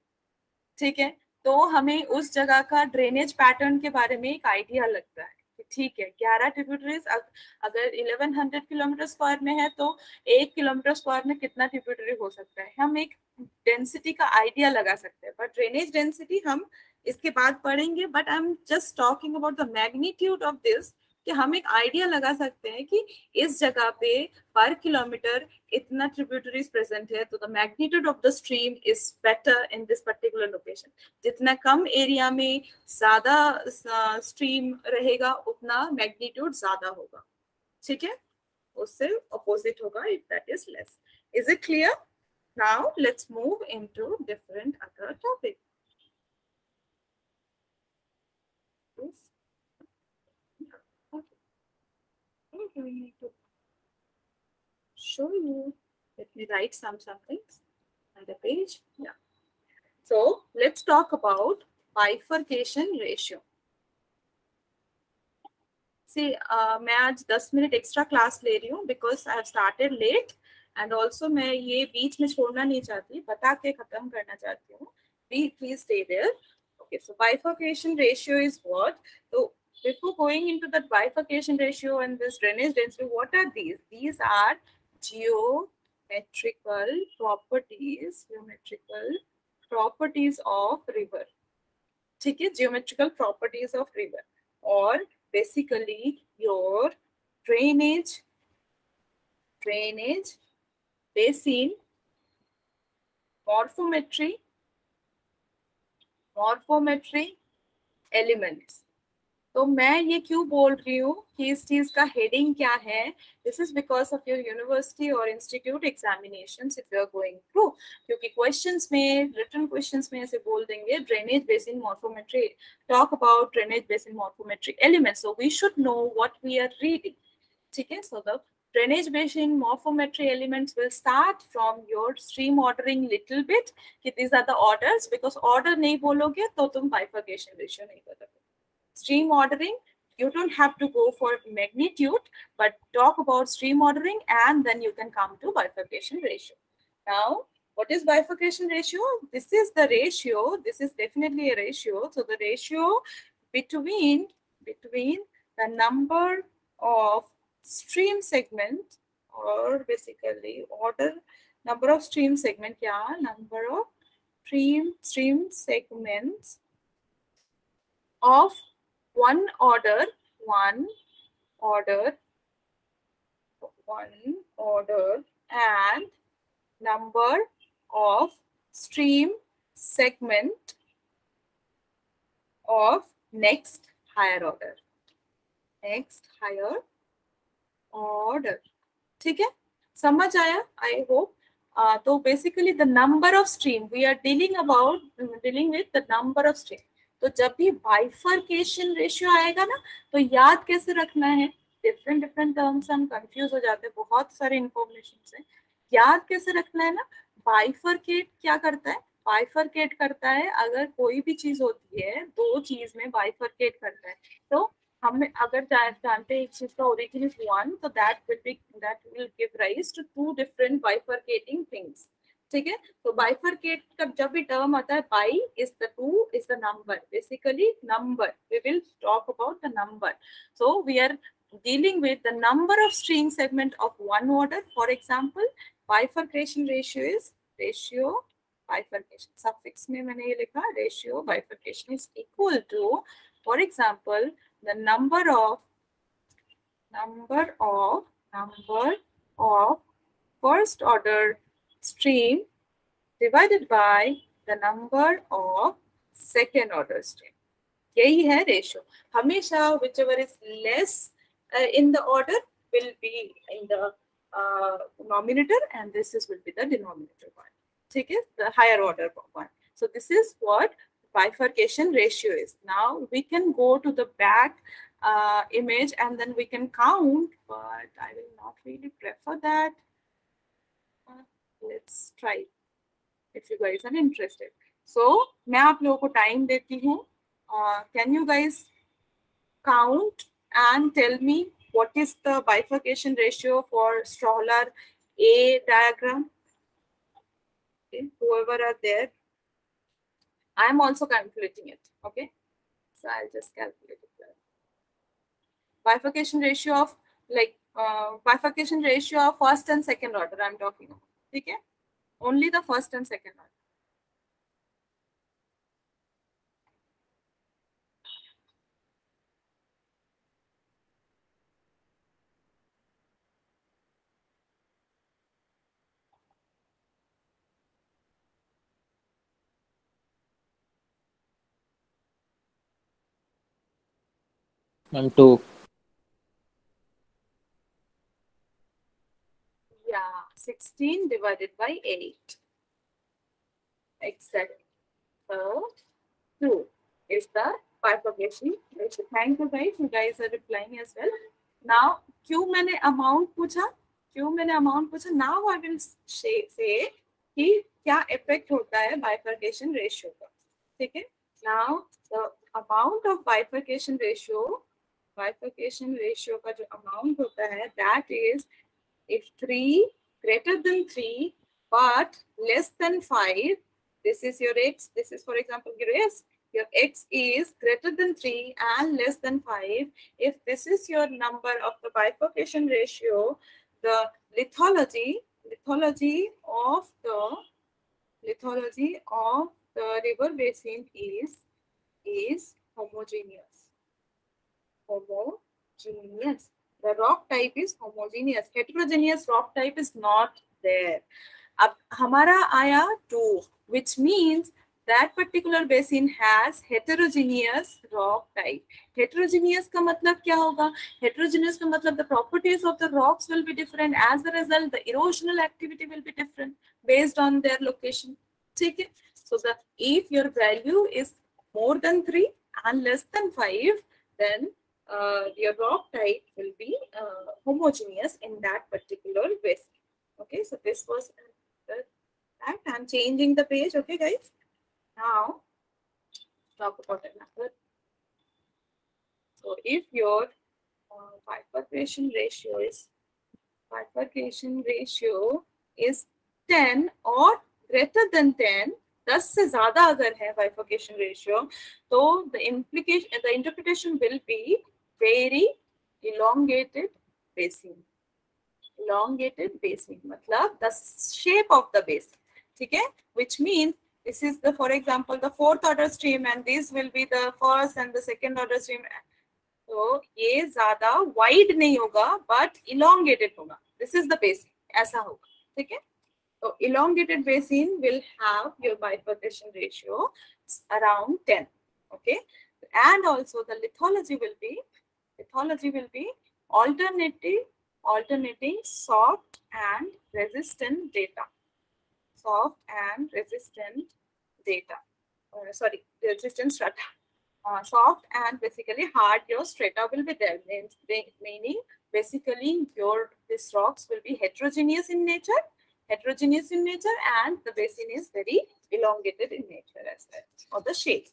ठीक है। तो हमें उस जगह का ड्रेनेज पैटर्न के बारे में एक आइडिया लगता है कि ठीक है 11 ट्रिब्यूटरीज, अगर 1100 किलोमीटर स्क्वायर में है तो 1 किलोमीटर स्क्वायर में कितना ट्रिब्यूटरी हो सकता है, हम एक डेंसिटी का आइडिया लगा सकते हैं। बट ड्रेनेज डेंसिटी हम इसके बाद पढ़ेंगे, but I am just talking about the magnitude of this, कि हम एक आइडिया लगा सकते हैं कि इस जगह पे पर किलोमीटर इतना ट्रिब्यूटरीज प्रेजेंट है, तो the magnitude of the stream is better in this particular location. जितना कम एरिया में ज्यादा स्ट्रीम रहेगा उतना मैग्नीट्यूड ज्यादा होगा, ठीक है, उससे अपोजिट होगा if that is less. Is it clear? Now let's move into different other topic. Okay. I need to show you. Let me write some things on the page. Yeah. So let's talk about bifurcation ratio. See, मैं आज 10 minute extra class ले रही हूँ because I have started late, and also मैं ये बीच में छोड़ना नहीं चाहती, बता के खत्म करना चाहती हूँ। Please stay there. Okay, so bifurcation ratio is what? So before going into that bifurcation ratio and this drainage density, what are these? These are geometrical properties of river, ठीक है, geometrical properties of river, और basically your drainage basin morphometry elements। तो मैं ये क्यों बोल रही हूँ कि इस चीज का हेडिंग क्या है, this is because of your university और institute examinations if you are going through, क्योंकि क्वेश्चंस में, रिटन क्वेश्चंस में ऐसे बोल देंगे drainage basin morphometry, talk about drainage basin morphometry elements, so we should know what we are reading, ठीक है। So the drainage basin morphometry elements will start from your stream ordering little bit, कि these are the orders, because order नहीं बोलोगे तो तुम bifurcation ratio नहीं करोगे। Stream ordering, you don't have to go for magnitude, but talk about stream ordering and then you can come to bifurcation ratio. Now, what is bifurcation ratio? This is the ratio, this is definitely a ratio. So the ratio between the number of stream segment, or basically order number of stream segment, yeah, number of stream segments of one order and number of stream segment of next higher order, ठीक है, समझ आया? I hope. तो basically the number of stream we are dealing with the number of stream. तो जब भी bifurcation ratio आएगा ना, तो याद कैसे रखना है, डिफरेंट टर्म्स हम कंफ्यूज हो जाते हैं, बहुत सारे इंफॉर्मेशन से याद कैसे रखना है ना। बाइफर्केट क्या करता है, बाइफर्केट करता है अगर कोई भी चीज होती है, दो चीज में बाइफर्केट करता है, तो हम अगर जानते हैं एक चीज का ओरिजिन इज वन, तो that will give rise to two different bifurcating things, ठीक है। तो बाइफर्केट का जब भी टर्म आता है, bi is the two is the number, basically number, we will talk about the number. So we are dealing with the number of stream segment of one order. For example, bifurcation ratio is ratio bifurcation, suffix में मैंने ये लिखा ratio bifurcation is equal to, for example, the number of number of first order stream divided by the number of second order stream. यही है ratio. हमेशा whichever is less in the order will be in the numerator and this will be the denominator one. ठीक है, the higher order one. So this is what bifurcation ratio is. Now we can go to the back image and then we can count, but I will not really prefer that. Let's try if you guys are interested. So मैं आप लोगों को time देती हूँ. Can you guys count and tell me what is the bifurcation ratio for Strahler A diagram? Okay, whoever are there, I am also calculating it. Okay, so I'll just calculate it there. Bifurcation ratio of bifurcation ratio of first and second order I'm talking about. Okay, only the first and second order. Ma'am, 2. Yeah, 16 divided by 8. Exactly. So 2 is the bifurcation ratio. Thank you guys. You guys are replying as well. Now, क्यों मैंने amount पूछा? Now I will say कि क्या effect होता है bifurcation ratio का. ठीक है? Now the amount of bifurcation ratio का जो amount होता है, that is if 3 greater than 3 but less than 5, this is your x, this is for example your s, your x is greater than 3 and less than 5. If this is your number of the bifurcation ratio, the lithology of the river basin is homogeneous. The rock type is homogeneous. Heterogeneous rock type is not there. अब हमारा आया 2, which means that particular basin has heterogeneous rock type. Heterogeneous का मतलब क्या होगा? Heterogeneous का मतलब the properties of the rocks will be different. As a result, the erosional activity will be different based on their location. ठीक है? So if your value is more than 3 and less than 5, then your rock type will be homogeneous in that particular basin. Okay, so this was that. I'm changing the page. Okay, guys. Now talk about another. So if your bifurcation ratio is 10 or greater than 10, 10 से ज़्यादा अगर है bifurcation ratio, तो the interpretation will be very elongated basin. Elongated basin मतलब the shape of the basin. ठीक है? Which means this is the, for example, the fourth order stream and this will be the first and the second order stream. तो ये ज़्यादा wide नहीं होगा but elongated होगा. This is the basin. ऐसा होगा. ठीक है? So elongated basin will have your bifurcation ratio around 10. Okay, and also the lithology will be alternating soft and resistant data. Resistant strata. Soft and basically hard your strata will be there. Meaning basically these rocks will be heterogeneous in nature, and the basin is very elongated in nature as well, or the shape.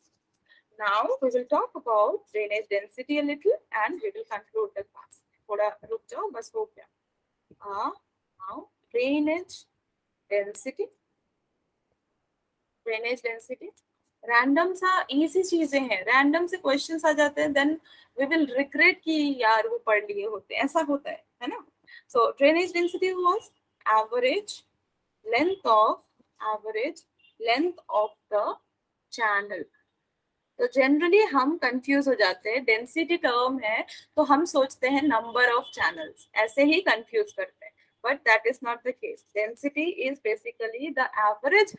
Now we will talk about drainage density a little and we will conclude the class. थोड़ा रुक जाओ, बस हो गया. Now drainage density. Random सा easy चीजें हैं. Random से questions आ जाते हैं, then we will regret कि यार वो पढ़ लिए होते. ऐसा होता है ना? So drainage density was average length of the channel. तो जनरली हम कंफ्यूज हो जाते हैं, डेंसिटी टर्म है तो हम सोचते हैं नंबर ऑफ चैनल्स, ऐसे ही कंफ्यूज करते हैं, but that is not the case. Density is basically the average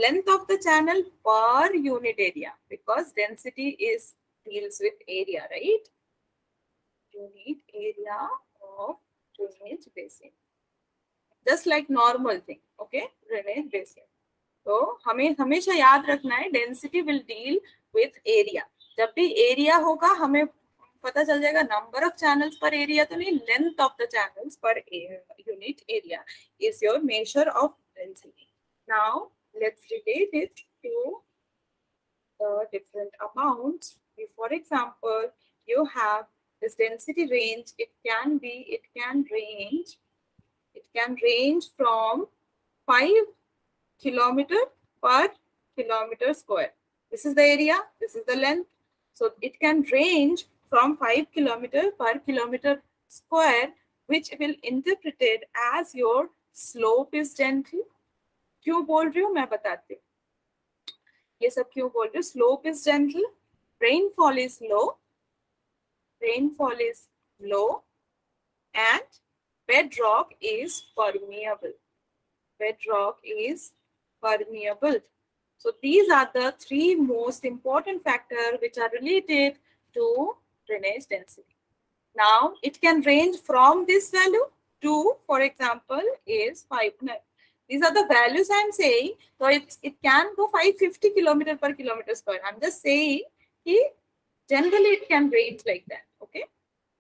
length of the channel per unit area, because density is deals with area, right? Unit area of drainage basin, just like normal thing. Okay, drainage basin. तो हमें हमेशा याद रखना है density will deal with area. जब भी area होगा हमें पता चल जाएगा नंबर ऑफ चैनल्स पर एरिया तो नहीं, लेंथ ऑफ द चैनल्स पर unit area is your measure of density. Now let's relate it to different amounts. For example, you have this density range. It can range from 5 kilometer per kilometer square. This is the area, this is the length. So it can range from 5 kilometer per kilometer square, which will interpreted as your slope is gentle. क्यों बोल रही हूँ मैं बताती हूँ. ये सब क्यों बोल रही हूँ. Slope is gentle, rainfall is low, and bedrock is permeable. So these are the three most important factors which are related to drainage density. Now it can range from this value to, for example, is 5. These are the values I am saying. So it can go 550 kilometer per kilometer square. I'm just saying generally it can range like that. Okay.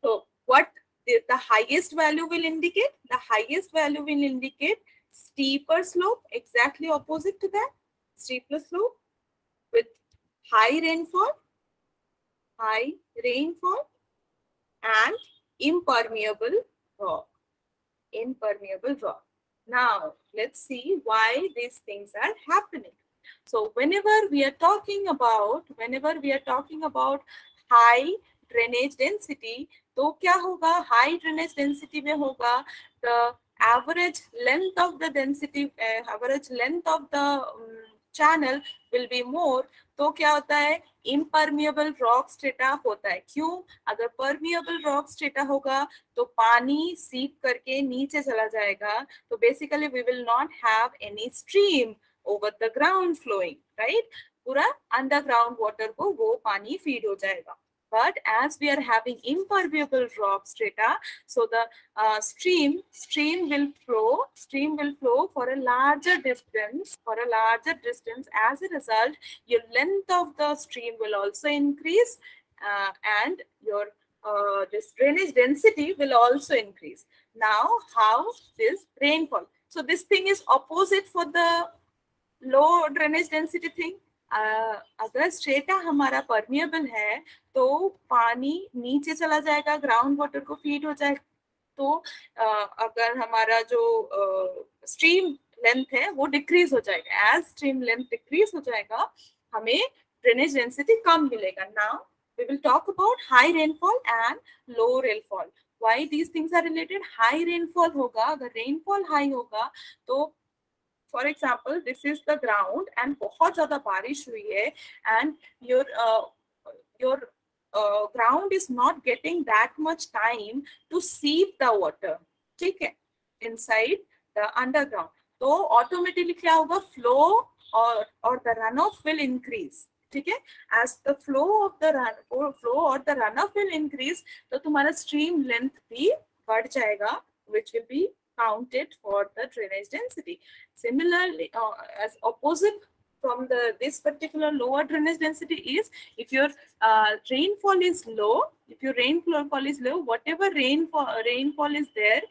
So what the highest value will indicate? The highest value will indicate steeper slope, exactly opposite to that, steeper slope with high rainfall and impermeable rock. Now let's see why these things are happening. So whenever we are talking about high drainage density, तो क्या होगा? High drainage density में होगा the average length of the channel will be more. तो क्या होता है? Impermeable rock strata होता है. क्यों? अगर permeable rock strata होगा तो पानी सीप करके नीचे चला जाएगा. तो basically we will not have any stream over the ground flowing, right? पूरा underground water को वो पानी feed हो जाएगा. But as we are having impermeable rock strata, so the stream will flow for a larger distance. As a result, your length of the stream will also increase, and your this drainage density will also increase. Now, how this rainfall? So this thing is opposite for the low drainage density thing. अगर strata हमारा permeable है तो पानी नीचे चला जाएगा, ground water को feed हो जाएगा. तो अगर हमारा जो स्ट्रीम लेंथ है वो डिक्रीज हो जाएगा. एज स्ट्रीम लेंथ डिक्रीज हो जाएगा हमें ड्रेनेज डेंसिटी कम मिलेगा. Now we will talk about high rainfall and low rainfall. Why these things are related? High rainfall होगा, अगर रेनफॉल हाई होगा तो for example, this is the ground and बहुत ज़्यादा बारिश हुई है and your ground is not getting that much time to seep the water, ठीक है, inside the underground. तो automatically क्या होगा? Flow or the runoff will increase. ठीक है, as the flow or the runoff will increase, तो तुम्हारा stream length भी बढ़ जाएगा, which will be counted for the drainage density. Similarly, as opposite from this particular lower drainage density is if your rainfall is low. Whatever rainfall is there,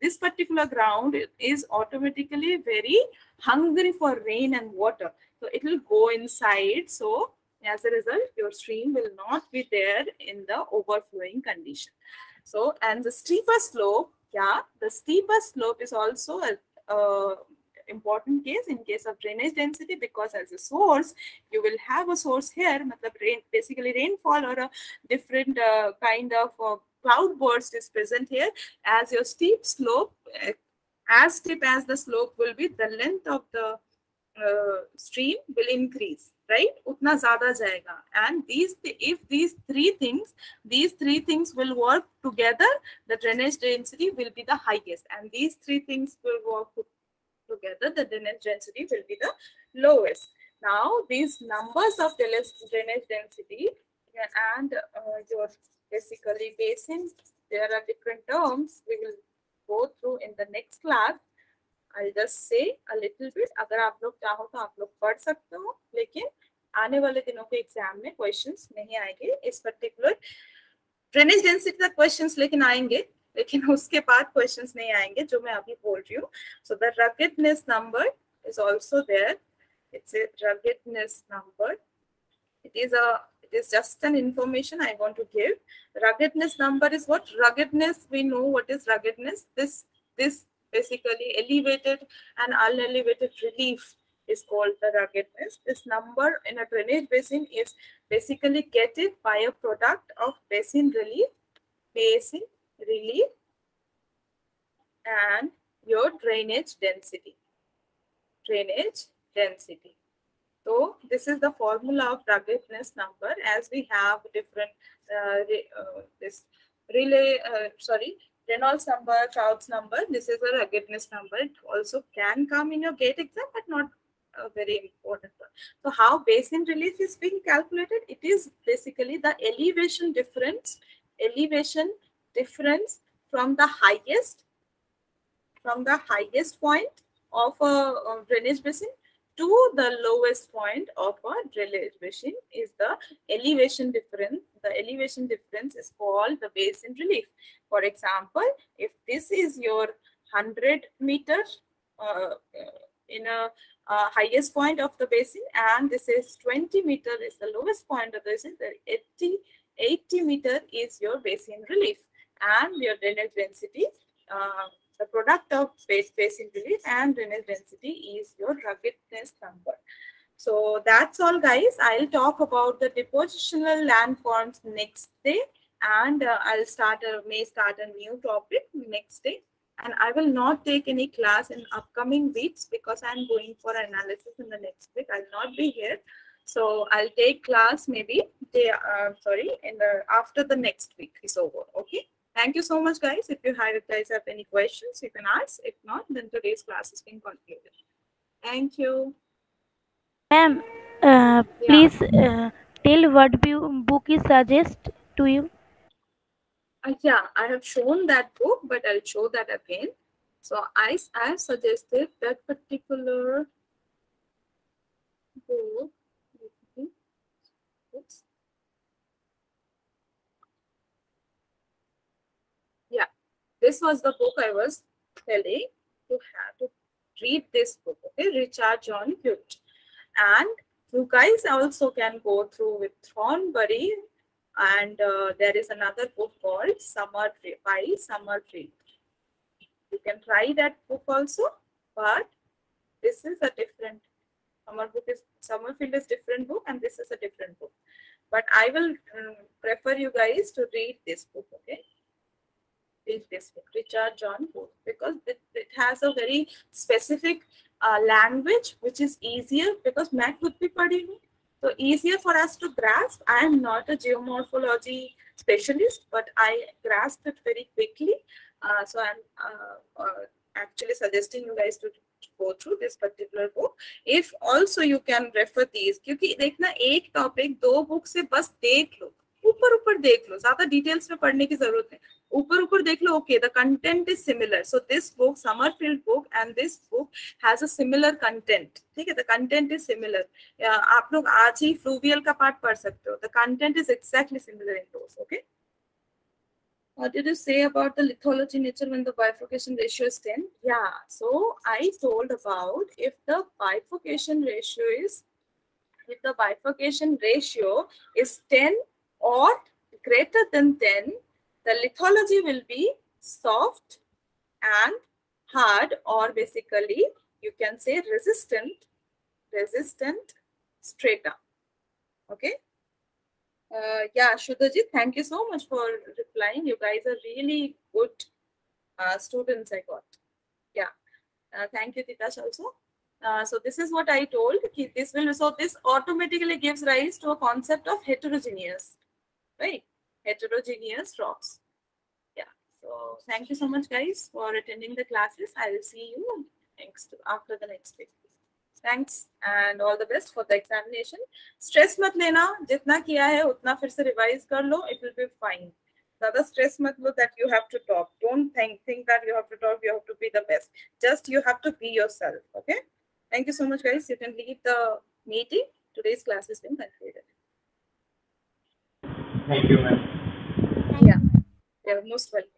this particular ground is automatically very hungry for rain and water. So it will go inside. So as a result, your stream will not be there in the overflowing condition. So, and the steeper slope, the steeper slope is also a important case in case of drainage density, because as a source you will have a source here, basically rainfall or a different kind of cloud burst is present here. As your steep slope, as steep as the slope will be, the length of the stream will increase, right? Utna zyada jayega. And if these three things will work together, the drainage density will be the highest, and these three things will work together, the drainage density will be the lowest. Now these numbers of drainage density and your basically basin, there are different terms we will go through in the next class. I'll just say a little bit. अगर आप लोग चाहो तो आप लोग पढ़ सकते हो, लेकिन आने वाले दिनों के एग्जाम में क्वेश्चंस नहीं आएंगे इस पर्टिकुलर ड्रेनेज डेंसिटी तक क्वेश्चंस लेकिन आएंगे, लेकिन उसके बाद क्वेश्चंस नहीं आएंगे जो मैं अभी बोल रही हूँ. So the ruggedness number is also there. It's a ruggedness number. It is just an information I want to give. Ruggedness number is what? Ruggedness, we know what is ruggedness. This basically elevated and unelevated relief is called the ruggedness. This number in a drainage basin is basically getted by a product of basin relief, and your drainage density. So this is the formula of ruggedness number, as we have different Reynolds number, Trout's number. This is a ruggedness number. It also can come in your GATE exam, but not a very important one. So how basin relief is being calculated? It is basically the elevation difference from the highest point of a drainage basin to the lowest point of a drainage basin is the elevation difference. The elevation difference is called the basin relief. For example, if this is your 100 meters in a highest point of the basin, and this is 20 meters is the lowest point of the basin, then 80 meters is your basin relief, and your drainage density, the product of basin relief and drainage density is your ruggedness number. So that's all, guys. I'll talk about the depositional landforms next day, and I'll may start a new topic next day. And I will not take any class in upcoming weeks because I'm going for analysis in the next week. I'll not be here. So I'll take class maybe after the next week is over. Okay. Thank you so much, guys. If you guys have any questions, you can ask. If not, then today's class is being concluded. Thank you. Ma'am, please tell what book is suggest to you. Yeah, I have shown that book, but I'll show that again. So I have suggested that particular book. Oops. Yeah, this was the book I was telling you have to read this book. Okay, Richard John Hute. And you guys also can go through with Thornbury. And there is another book called by Summerfield. You can try that book also, but this is a different Summerfield is different book, and this is a different book. But I will prefer you guys to read this book, okay? Read this book, Richard John Hute, because it has a very specific language which is easier, because Mac would be padi. So easier for us to grasp. I am not a geomorphology specialist, but I grasped it very quickly. So I'm actually suggesting you guys to go through this particular book. If also you can refer these, क्योंकि देखना एक topic दो book से बस देख लो, ऊपर देख लो, ज्यादा डिटेल्स में पढ़ने की जरूरत नहीं, ऊपर देख लो. Okay, the content is similar. So this book, Summerfield book, and this book has a similar content. ठीक है, the content is similar. आप लोग आज ही Fluvial का पार्ट पढ़ सकते हो. The content is exactly similar in those. Okay. What did you say about the lithology nature when the bifurcation ratio is 10? Yeah, so I told about if the bifurcation ratio is 10 or greater than 10, the lithology will be soft and hard, or basically you can say resistant strata. Okay. Yeah, Shudhajit, thank you so much for replying. You guys are really good students I got. Yeah. Thank you, Titash, also. So this is what I told. So this automatically gives rise to a concept of heterogeneous, right? Heterogeneous rocks. Yeah. So thank you so much, guys, for attending the classes. I will see you after the next week. Thanks and all the best for the examination. Stress mat lena, jitna kiya hai utna fir se revise kar lo. It will be fine. Zyada stress mat lo that you have to talk. Don't think that you have to talk. You have to be the best. Just you have to be yourself. Okay. Thank you so much, guys. You can leave the meeting. Today's class has been concluded. Thank you, ma'am. Yeah, you're most welcome.